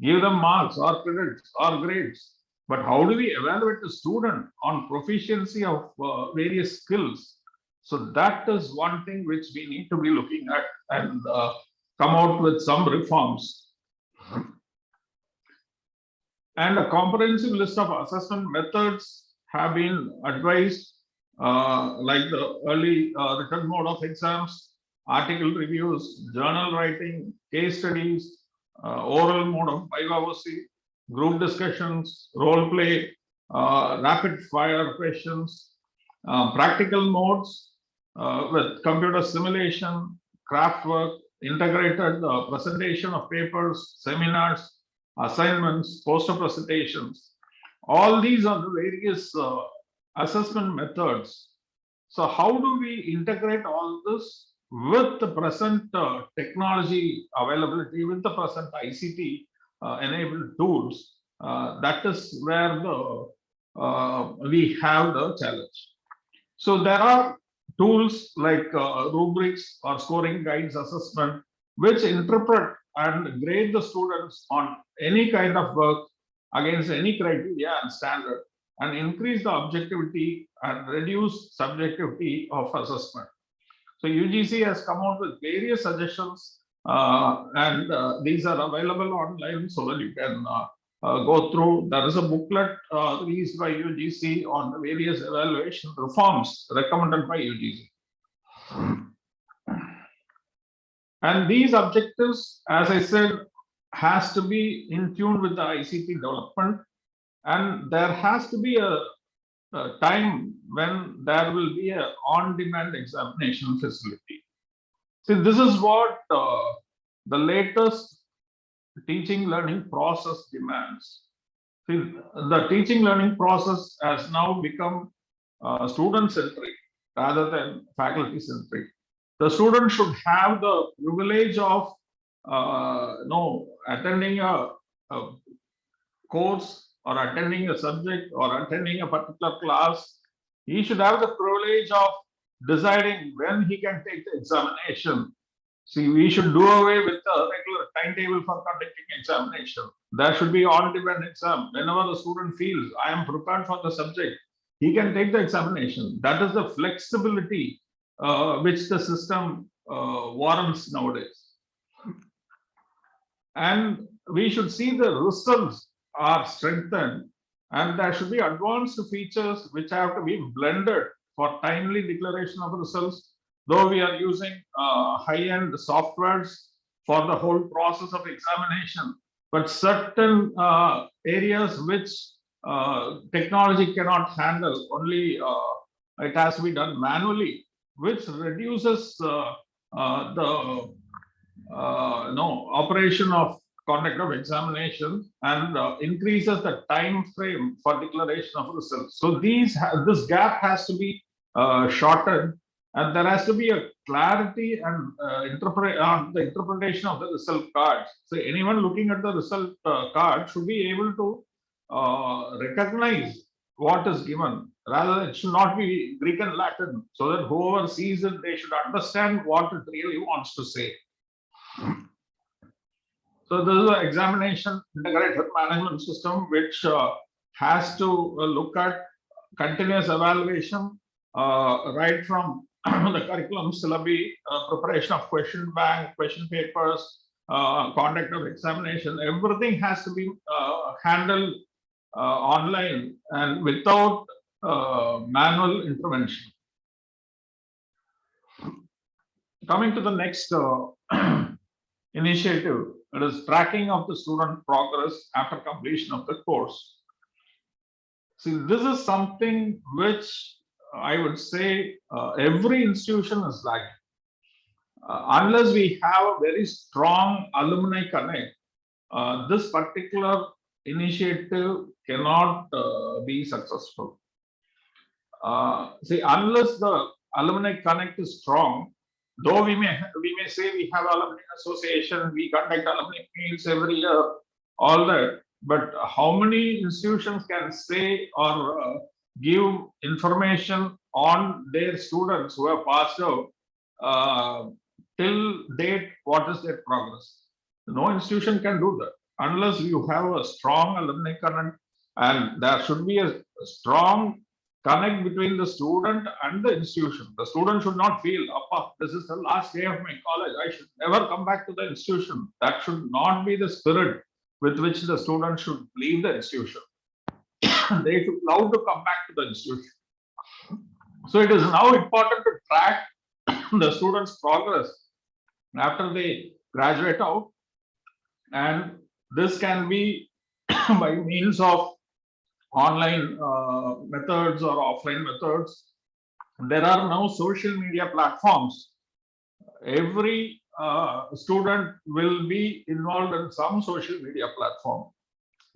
give them marks or credits or grades. But how do we evaluate the student on proficiency of various skills? So that is one thing which we need to be looking at and come out with some reforms. And a comprehensive list of assessment methods have been advised, like the early written mode of exams, article reviews, journal writing, case studies, oral mode of YOC, group discussions, role play, rapid fire questions, practical modes with computer simulation, craft work, integrated presentation of papers, seminars, assignments, poster presentations. All these are the various assessment methods. So how do we integrate all this with the present technology availability, with the present ICT enabled tools? That is where we have the challenge. So there are tools like rubrics or scoring guides assessment, which interpret and grade the students on any kind of work against any criteria and standard, and increase the objectivity and reduce subjectivity of assessment. So UGC has come out with various suggestions, and these are available online so that you can go through. There is a booklet released by UGC on the various evaluation reforms recommended by UGC. And these objectives, as I said, has to be in tune with the ICT development, and there has to be a time when there will be an on-demand examination facility. See, this is what the latest teaching learning process demands. See, the teaching learning process has now become student-centric rather than faculty-centric. The student should have the privilege of attending a course or attending a subject or attending a particular class. He should have the privilege of deciding when he can take the examination. See, we should do away with the regular timetable for conducting examination. There should be on-demand exam. Whenever the student feels I am prepared for the subject, he can take the examination. That is the flexibility which the system warrants nowadays. And we should see the results are strengthened, and there should be advanced features which have to be blended for timely declaration of results. Though we are using high-end softwares for the whole process of examination, but certain areas which technology cannot handle, only it has to be done manually, which reduces the operation of conduct of examination and increases the time frame for declaration of results. So this gap has to be shortened, and there has to be a clarity and the interpretation of the result cards. So anyone looking at the result card should be able to recognize what is given. Rather, it should not be Greek and Latin, so that whoever sees it, they should understand what it really wants to say. So this is an examination integrated management system which has to look at continuous evaluation right from the curriculum syllabi, preparation of question bank, question papers, conduct of examination. Everything has to be handled online and without manual intervention. Coming to the next initiative, it is tracking of the student progress after completion of the course. See, this is something which I would say every institution is lacking. Unless we have a very strong alumni connect, this particular initiative cannot be successful. See, unless the alumni connect is strong, though we may say we have alumni association, we conduct alumni meets every year, all that, but how many institutions can say or give information on their students who have passed out till date, what is their progress? No institution can do that unless you have a strong alumni connect, and there should be a strong connect between the student and the institution. The student should not feel, "Appa, this is the last day of my college. I should never come back to the institution." That should not be the spirit with which the student should leave the institution. They should love to come back to the institution. So it is now important to track the students' progress after they graduate out, and this can be by means of online methods or offline methods. There are now social media platforms. Every student will be involved in some social media platform.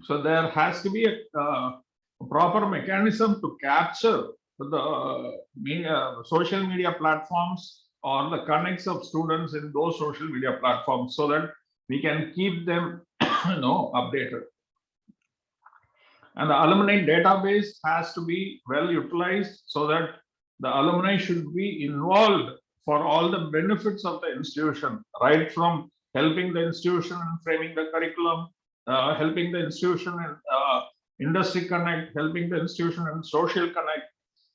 So there has to be a proper mechanism to capture the social media platforms or the connects of students in those social media platforms, so that we can keep them updated. And the alumni database has to be well utilized, so that the alumni should be involved for all the benefits of the institution, right from helping the institution in framing the curriculum, helping the institution in industry connect, helping the institution in social connect,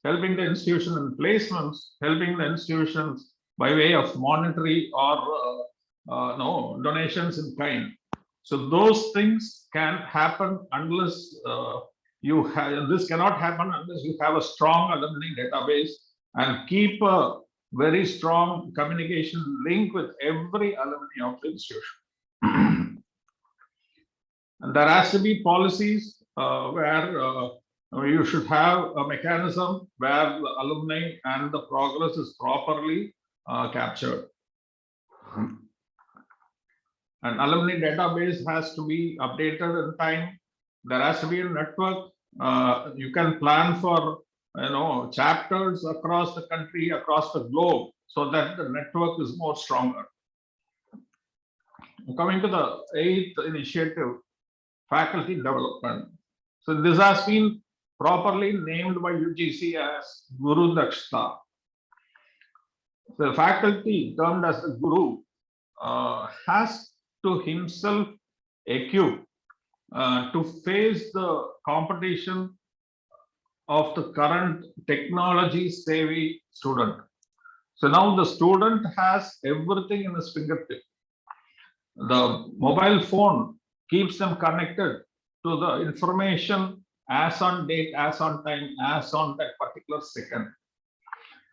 helping the institution in placements, helping the institutions by way of monetary or donations in kind. So those things can happen unless you have, this cannot happen unless you have a strong alumni database and keep a very strong communication link with every alumni of the institution. And there has to be policies where you should have a mechanism where the alumni and the progress is properly captured. An alumni database has to be updated in time. There has to be a network. You can plan for chapters across the country, across the globe, so that the network is more stronger. Coming to the 8th initiative, faculty development. So this has been properly named by UGC as Guru Dakshta. The faculty termed as the Guru has to himself equip to face the competition of the current technology savvy student. So now the student has everything in his fingertip. The mobile phone keeps them connected to the information as on date, as on time, as on that particular second.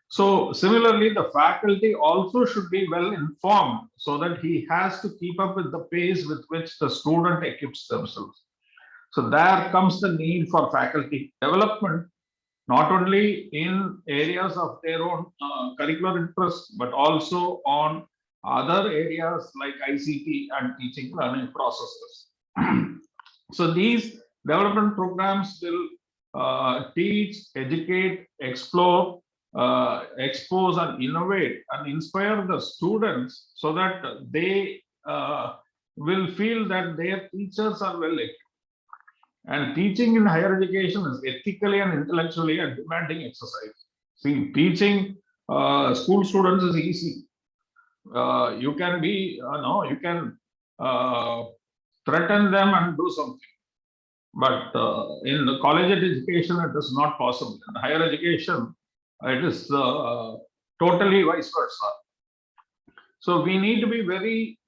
So similarly, the faculty also should be well informed, so that he has to keep up with the pace with which the student equips themselves. So there comes the need for faculty development, not only in areas of their own curricular interests, but also on other areas like ICT and teaching learning processes. So these development programs will teach, educate, explore, expose and innovate and inspire the students, so that they will feel that their teachers are well equipped. And teaching in higher education is ethically and intellectually a demanding exercise. See, teaching school students is easy. You can be, you can threaten them and do something. But in the college education, it is not possible. In higher education, it is totally vice versa. So we need to be very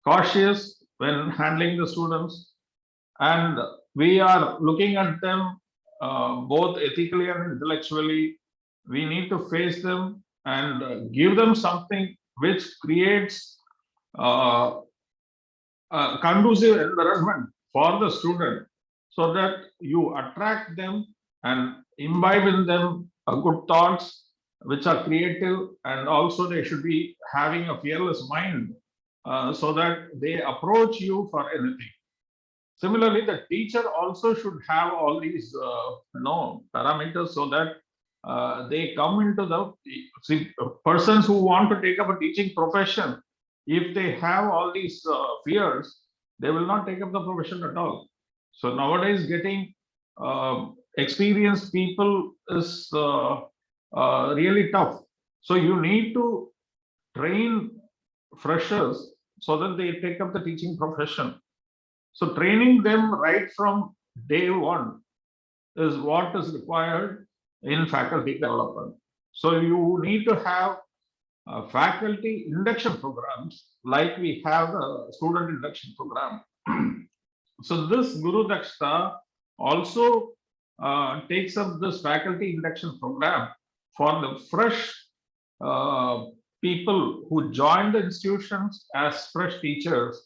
cautious when handling the students, and we are looking at them both ethically and intellectually. We need to face them and give them something which creates a conducive environment for the student, so that you attract them and imbibe in them good thoughts which are creative, and also they should be having a fearless mind, so that they approach you for anything. Similarly, the teacher also should have all these parameters, so that they come into the persons who want to take up a teaching profession. If they have all these fears, they will not take up the profession at all. So nowadays, getting experienced people is really tough. So you need to train freshers so that they take up the teaching profession. So training them right from day one is what is required in faculty development. So you need to have faculty induction programs like we have the student induction program. So this Guru Dakshta also takes up this faculty induction program for the fresh people who join the institutions as fresh teachers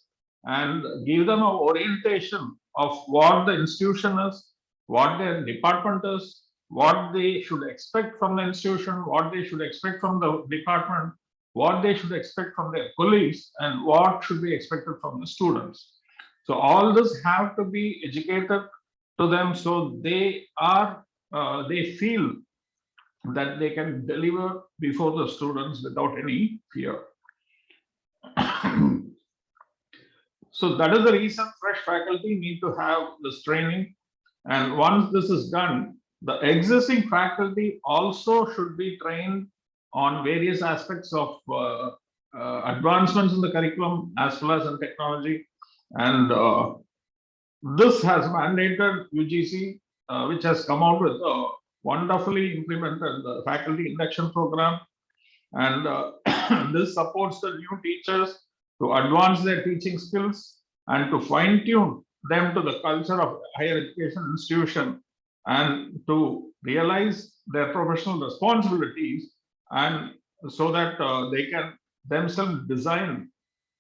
and give them an orientation of what the institution is, what their department is, what they should expect from the institution, what they should expect from the department, what they should expect from their colleagues, and what should be expected from the students. So all this have to be educated to them so they are, they feel that they can deliver before the students without any fear. So that is the reason fresh faculty need to have this training. And once this is done, the existing faculty also should be trained on various aspects of advancements in the curriculum as well as in technology. And this has mandated UGC, which has come out with a wonderfully implemented faculty induction program. And this supports the new teachers to advance their teaching skills and to fine tune them to the culture of higher education institution and to realize their professional responsibilities, and so that they can themselves design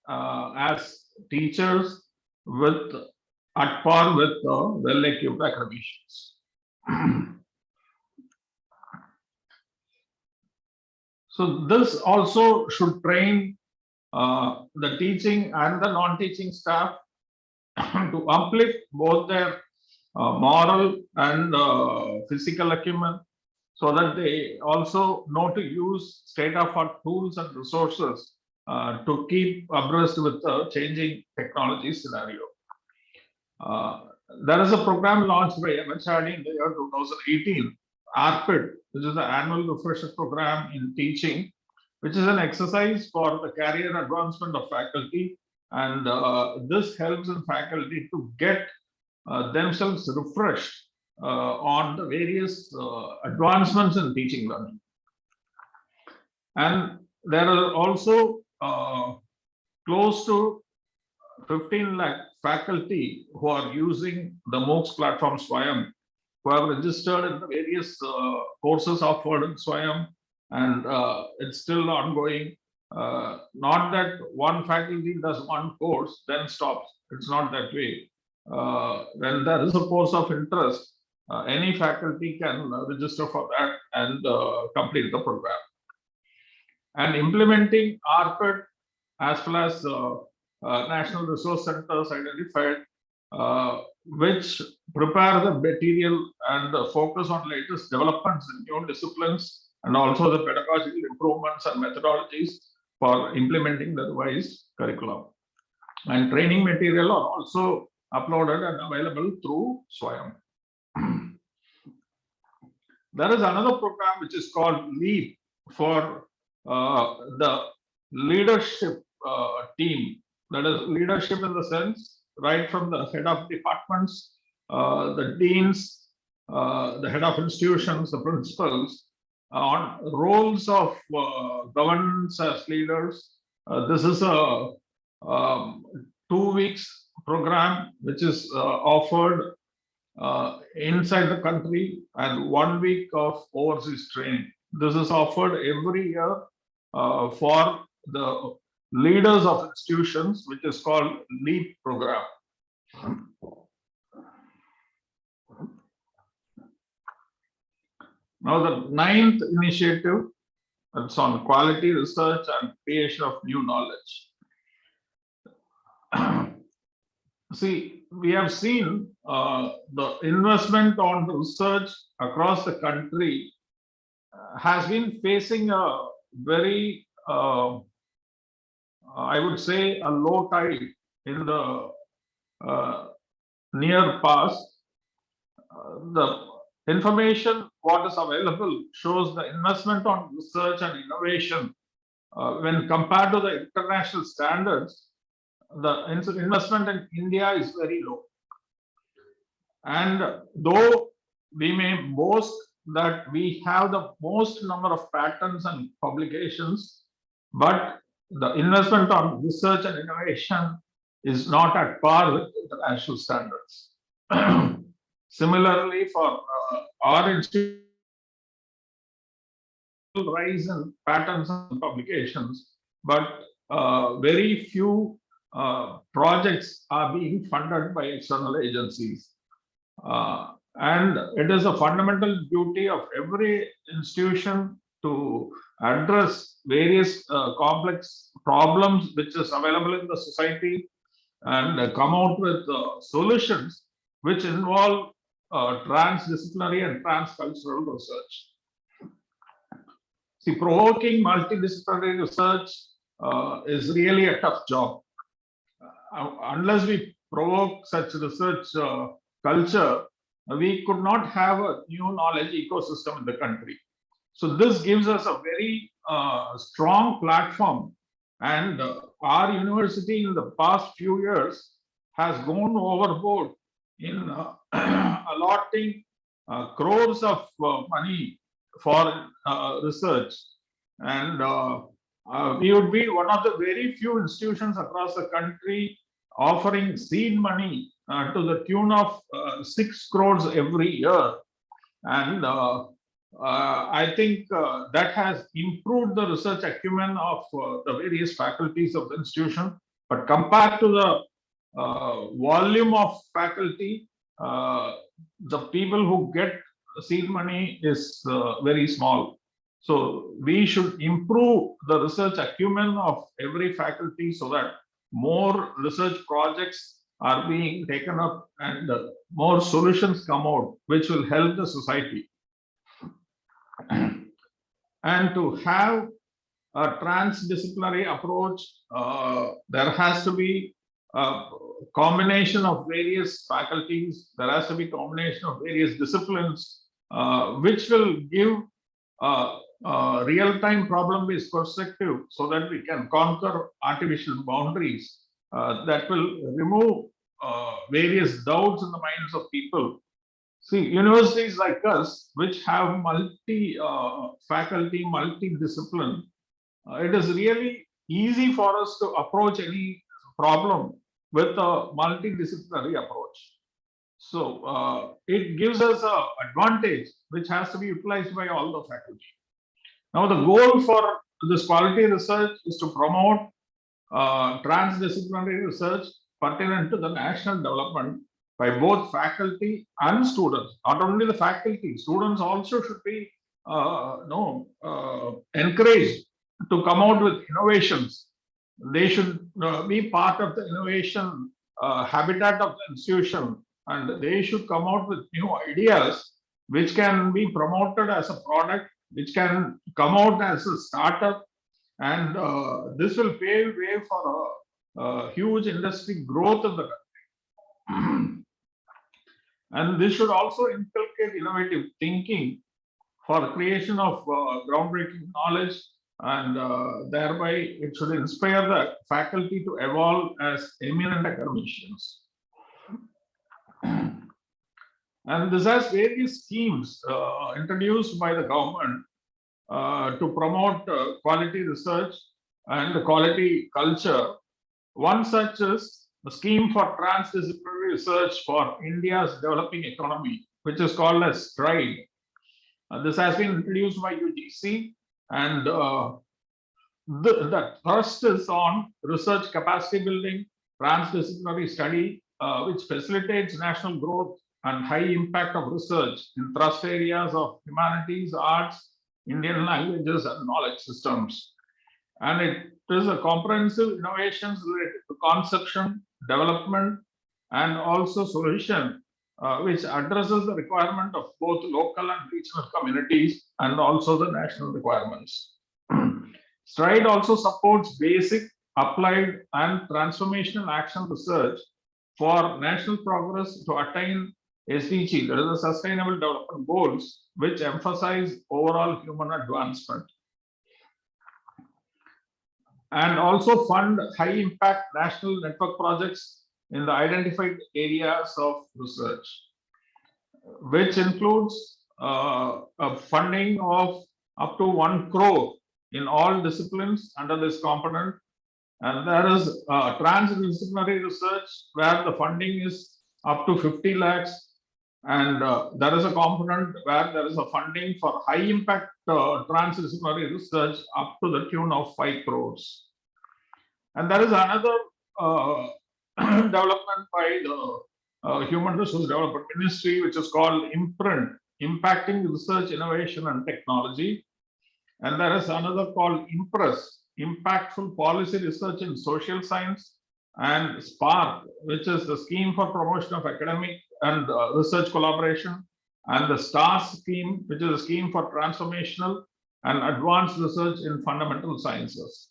as teachers with at par with well-equipped academicians. So this also should train the teaching and the non-teaching staff to uplift both their moral and physical acumen, so that they also know to use state-of-art tools and resources to keep abreast with the changing technology scenario. There is a program launched by MHRD in the year 2018, ARPID, which is the annual refresher program in teaching, which is an exercise for the career advancement of faculty. And this helps in faculty to get themselves refreshed on the various advancements in teaching learning. And there are also close to 15 lakh faculty who are using the MOOCs platform Swayam, who have registered in the various courses offered in Swayam, and it's still ongoing. Not that one faculty does one course, then stops. It's not that way. When there is a course of interest, any faculty can register for that and complete the program. And implementing ARPID as well as national resource centers identified, which prepare the material and focus on latest developments in new disciplines, and also the pedagogical improvements and methodologies for implementing the revised curriculum. And training material are also uploaded and available through Swayam. There is another program which is called LEAP for the leadership team. That is leadership in the sense, right from the head of departments, the deans, the head of institutions, the principals, on roles of governance as leaders. This is a 2 weeks program which is offered inside the country, and 1 week of overseas training. This is offered every year for the leaders of institutions, which is called LEAP program. Now the 9th initiative, it's on quality research and creation of new knowledge. See, we have seen the investment on research across the country has been facing a very, I would say, a low tide in the near past. The information what is available shows the investment on research and innovation when compared to the international standards, the investment in India is very low. And though we may boast that we have the most number of patents and publications, but the investment on research and innovation is not at par with international standards. Similarly, for our institute, rise in patents and publications, but very few projects are being funded by external agencies. And it is a fundamental duty of every institution to address various complex problems which is available in the society and come out with solutions which involve transdisciplinary and transcultural research. See, provoking multidisciplinary research is really a tough job. Unless we provoke such research culture, we could not have a new knowledge ecosystem in the country. So this gives us a very strong platform, and our university in the past few years has gone overboard in allotting crores of money for research, and we would be one of the very few institutions across the country offering seed money to the tune of 6 crores every year. And I think that has improved the research acumen of the various faculties of the institution. But compared to the volume of faculty, the people who get seed money is very small. So we should improve the research acumen of every faculty so that more research projects are being taken up and more solutions come out, which will help the society. And to have a transdisciplinary approach, there has to be a combination of various faculties, there has to be combination of various disciplines, which will give real-time problem-based perspective so that we can conquer artificial boundaries that will remove various doubts in the minds of people. See, universities like us, which have multi-faculty, multi-discipline, it is really easy for us to approach any problem with a multidisciplinary approach. So it gives us an advantage which has to be utilized by all the faculty. Now, the goal for this quality research is to promote transdisciplinary research pertinent to the national development by both faculty and students. Not only the faculty, students also should be encouraged to come out with innovations. They should be part of the innovation habitat of the institution, and they should come out with new ideas which can be promoted as a product, which can come out as a startup, and this will pave way for a huge industry growth of the country. And this should also inculcate innovative thinking for creation of groundbreaking knowledge, and thereby it should inspire the faculty to evolve as eminent academicians. And this has various schemes introduced by the government to promote quality research and quality culture. One such is the scheme for transdisciplinary research for India's developing economy, which is called as STRIDE. This has been introduced by UGC, and the thrust is on research capacity building, transdisciplinary study, which facilitates national growth and high impact of research in thrust areas of humanities, arts, Indian languages, and knowledge systems. And it is a comprehensive innovations related to conception, development, and also solution which addresses the requirement of both local and regional communities and also the national requirements. STRIDE also supports basic, applied, and transformational action research for national progress to attain SDG, that is the Sustainable Development Goals, which emphasize overall human advancement. And also fund high impact national network projects in the identified areas of research, which includes a funding of up to 1 crore in all disciplines under this component. And there is transdisciplinary research where the funding is up to 50 lakhs. And there is a component where there is a funding for high impact transdisciplinary research up to the tune of 5 crores. And there is another development by the Human Resource Development Ministry, which is called Imparting Research, Innovation and Technology. And there is another called IMPRESS, Impactful Policy Research in Social Science, and SPARK, which is the Scheme for Promotion of Academic and Research Collaboration, and the STARS scheme, which is a scheme for transformational and advanced research in fundamental sciences.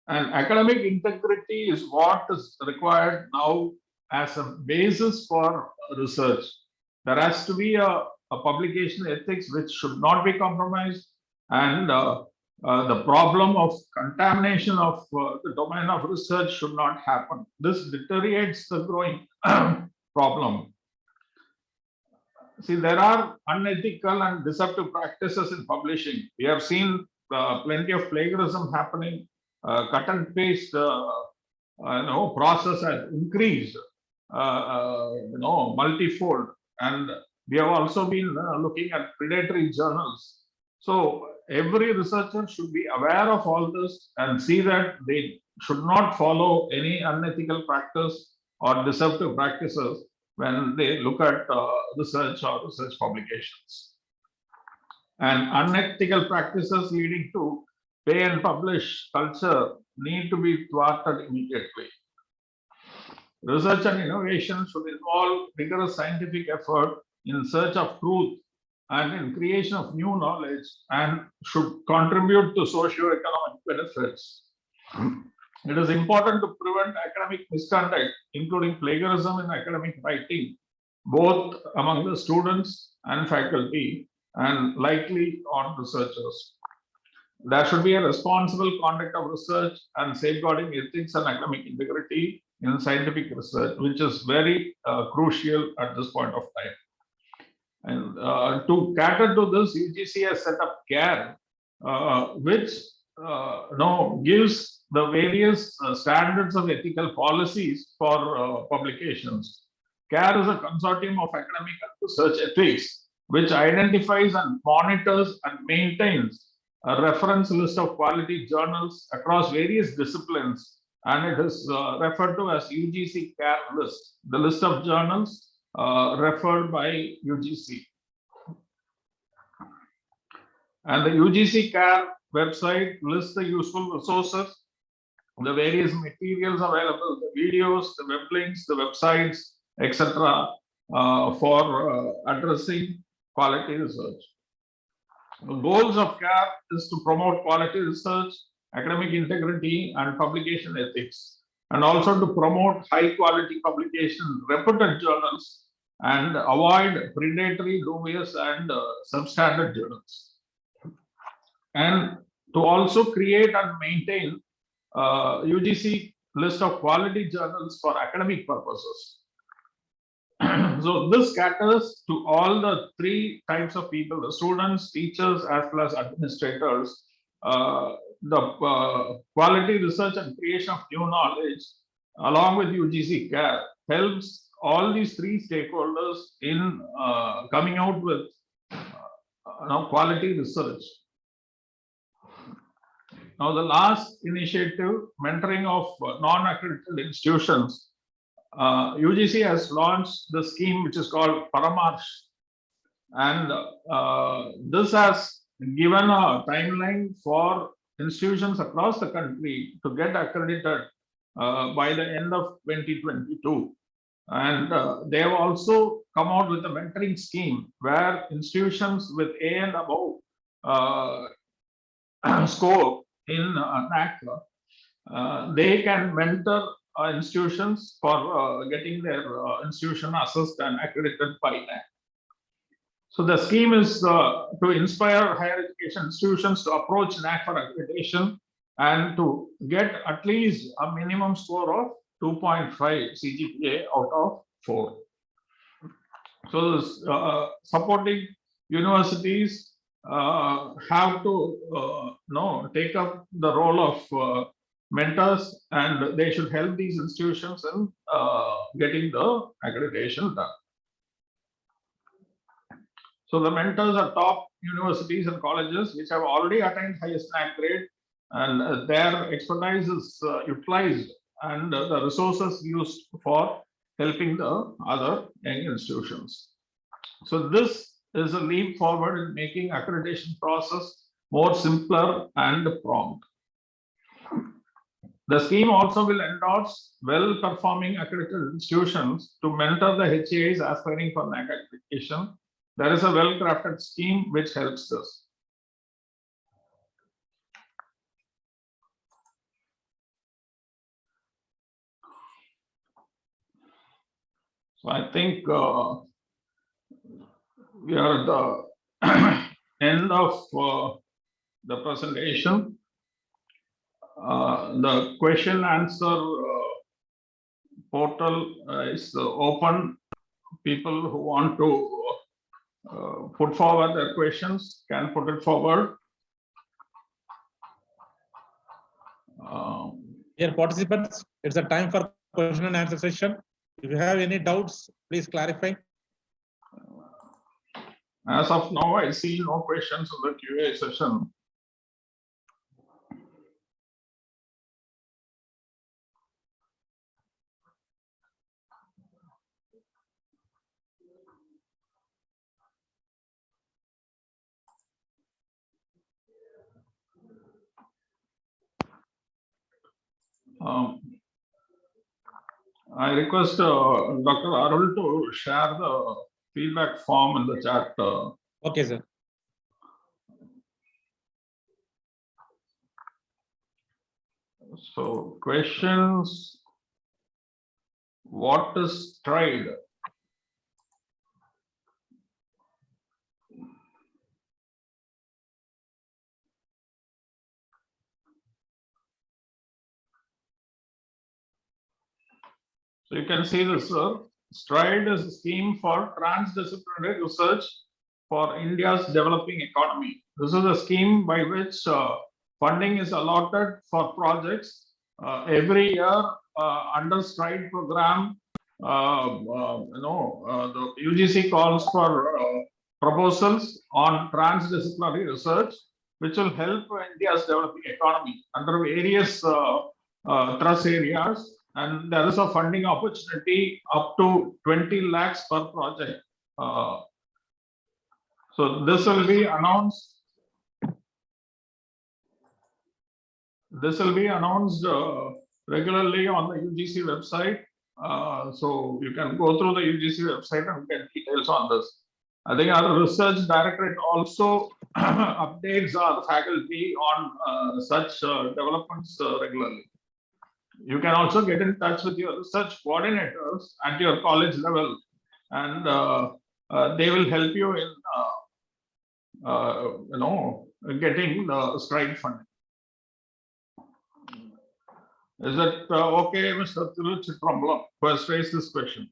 And academic integrity is what is required now as a basis for research. There has to be a publication ethics which should not be compromised, and the problem of contamination of the domain of research should not happen. This deteriorates the growing problem. See, there are unethical and deceptive practices in publishing. We have seen plenty of plagiarism happening. Cut and paste process has increased multifold, and we have also been looking at predatory journals. So every researcher should be aware of all this and see that they should not follow any unethical practice or deceptive practices when they look at research or research publications. And unethical practices leading to pay and publish culture need to be thwarted immediately. Research and innovation should involve rigorous scientific effort in search of truth and in creation of new knowledge, and should contribute to socio-economic benefits. It is important to prevent academic misconduct, including plagiarism in academic writing, both among the students and faculty, and likely on researchers. There should be a responsible conduct of research and safeguarding ethics and academic integrity in scientific research, which is very crucial at this point of time. And to cater to this, UGC has set up CARE, which gives the various standards of ethical policies for publications. CARE is a consortium of academic and research ethics, which identifies and monitors and maintains a reference list of quality journals across various disciplines, and it is referred to as UGC CARE list, the list of journals referred by UGC. And the UGC CARE website lists the useful resources, the various materials available, the videos, the web links, the websites, etc., for addressing quality research. The goals of CARE is to promote quality research, academic integrity, and publication ethics, and also to promote high quality publication, reputed journals, and avoid predatory, dubious, and substandard journals. And to also create and maintain UGC list of quality journals for academic purposes. So this caters to all the three types of people: the students, teachers, as well as administrators. The quality research and creation of new knowledge, along with UGC CARE, helps all these three stakeholders in coming out with quality research. Now, the last initiative, mentoring of non-accredited institutions, UGC has launched the scheme which is called Paramarsh, and this has given a timeline for institutions across the country to get accredited by the end of 2022. And they have also come out with a mentoring scheme where institutions with A and above score in NACA, they can mentor institutions for getting their institution assessed and accredited by NAC. So the scheme is to inspire higher education institutions to approach NAC for accreditation and to get at least a minimum score of 2.5 CGPA out of 4. So supporting universities have to take up the role of mentors, and they should help these institutions in getting the accreditation done. So the mentors are top universities and colleges which have already attained highest NAC grade, and their expertise is utilized and the resources used for helping the other young institutions. So this is a leap forward in making accreditation process more simpler and prompt. The scheme also will endorse well-performing accredited institutions to mentor the HAs aspiring for NAC accreditation. There is a well-crafted scheme which helps this. So I think we are at the end of the presentation. The question answer portal is open. People who want to put forward their questions can put it forward. Dear participants, it's a time for question and answer session. If you have any doubts, please clarify. As of now, I see no questions in the QA session. I request Dr. Arul to share the feedback form in the chat. Okay, sir. So questions, what is stride? So you can see this, STRIDE is a scheme for transdisciplinary research for India's developing economy. This is a scheme by which funding is allotted for projects every year under STRIDE program. The UGC calls for proposals on transdisciplinary research, which will help India's developing economy under various thrust areas. And there is a funding opportunity up to 20 lakhs per project. So this will be announced. This will be announced regularly on the UGC website. So you can go through the UGC website and get details on this. I think our research directorate also updates our faculty on such developments regularly. You can also get in touch with your research coordinators at your college level, and they will help you in getting the STRIDE funding. Is that okay, Mr. Tiruchitrambalam, who has raised this question?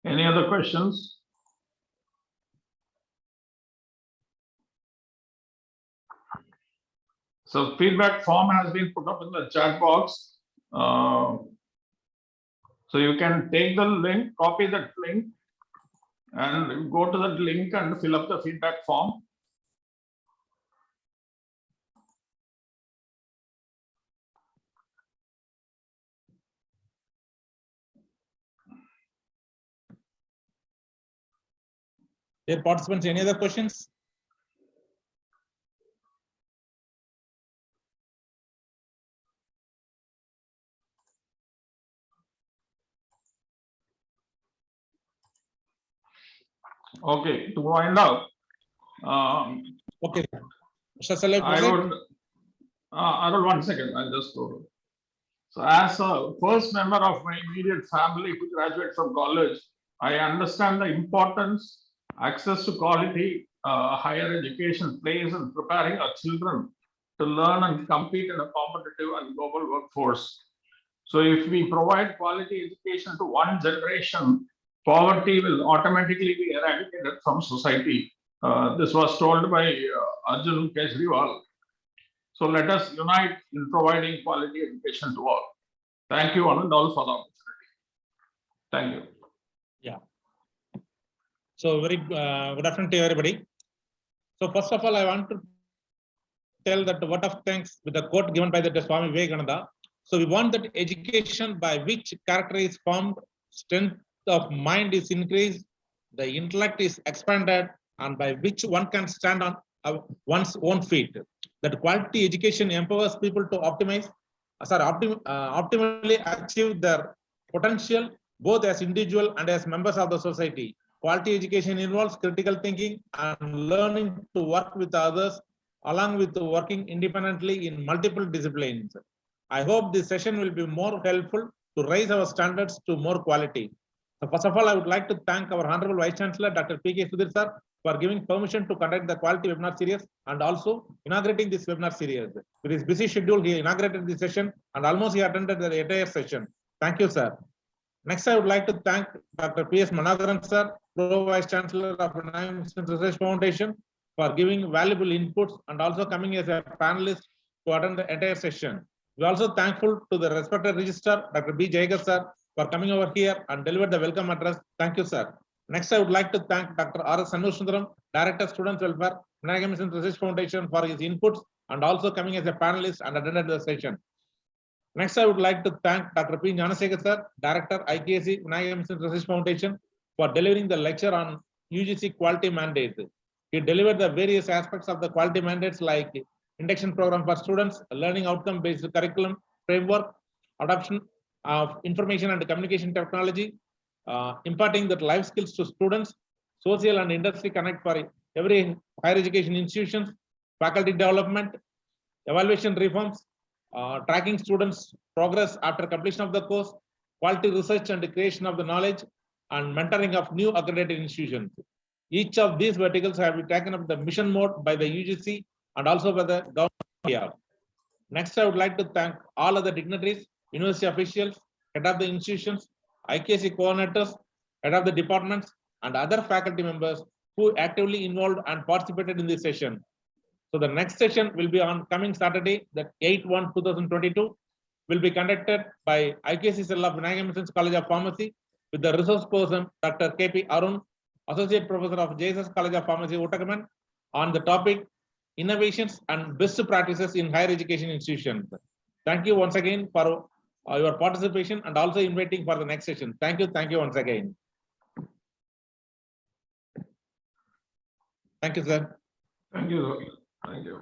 Any other questions? So feedback form has been put up in the chat box. So you can take the link, copy that link, and go to that link and fill up the feedback form. Dear participants, any other questions? Okay, to wind up, Okay. Shall I I proceed? would, Arul, 1 second, I'll just go. So as a first member of my immediate family to graduate from college, I understand the importance access to quality higher education plays in preparing our children to learn and compete in a competitive and global workforce. So if we provide quality education to one generation, poverty will automatically be eradicated from society. This was told by Arjun Kejriwal. So let us unite in providing quality education to all. Thank you, one and all, for the opportunity. Thank you. Yeah. So very good afternoon to everybody. So first of all, I want to tell that the word of thanks with the quote given by the Swami Vivekananda. So we want that education by which character is formed, strength of mind is increased, the intellect is expanded, and by which one can stand on one's own feet. That quality education empowers people to optimally achieve their potential, both as individual and as members of the society. Quality education involves critical thinking and learning to work with others, along with working independently in multiple disciplines. I hope this session will be more helpful to raise our standards to more quality. So first of all, I would like to thank our Honorable Vice Chancellor, Dr. P.K. Sudhir sir, for giving permission to conduct the quality webinar series and also inaugurating this webinar series. With his busy schedule, he inaugurated this session and almost he attended the entire session. Thank you, sir. Next, I would like to thank Dr. P.S. Managaran sir, Pro Vice Chancellor of Induction Research Foundation, for giving valuable inputs and also coming as a panelist to attend the entire session. We are also thankful to the respected registrar, Dr. B. Jayagas sir, for coming over here and delivered the welcome address. Thank you, sir. Next, I would like to thank Dr. R.S. Sannusundaram, Director, Students Welfare, Vinayaga Mission Research Foundation, for his inputs and also coming as a panelist and attended the session. Next, I would like to thank Dr. P. Gnanasekhar sir, Director, IQAC, Vinayaga Mission Research Foundation, for delivering the lecture on UGC quality mandate. He delivered the various aspects of the quality mandates like induction program for students, learning outcome based curriculum framework, adoption of information and communication technology, imparting the life skills to students, social and industry connect for every higher education institutions, faculty development, evaluation reforms, tracking students' progress after completion of the course, quality research and creation of the knowledge, and mentoring of new accredited institutions. Each of these verticals have been taken up the mission mode by the UGC and also by the government. Next, I would like to thank all other dignitaries, university officials, head of the institutions, IKC coordinators, head of the departments, and other faculty members who actively involved and participated in this session. So the next session will be on coming Saturday, the 8/1/2022, will be conducted by IKC Cell of Vinayaga Mission College of Pharmacy with the resource person, Dr. KP Arun, Associate Professor of JSS College of Pharmacy, Uttarakhand, on the topic innovations and best practices in higher education institutions. Thank you once again for your participation and also inviting for the next session. Thank you once again. Thank you, sir. Thank you. Thank you.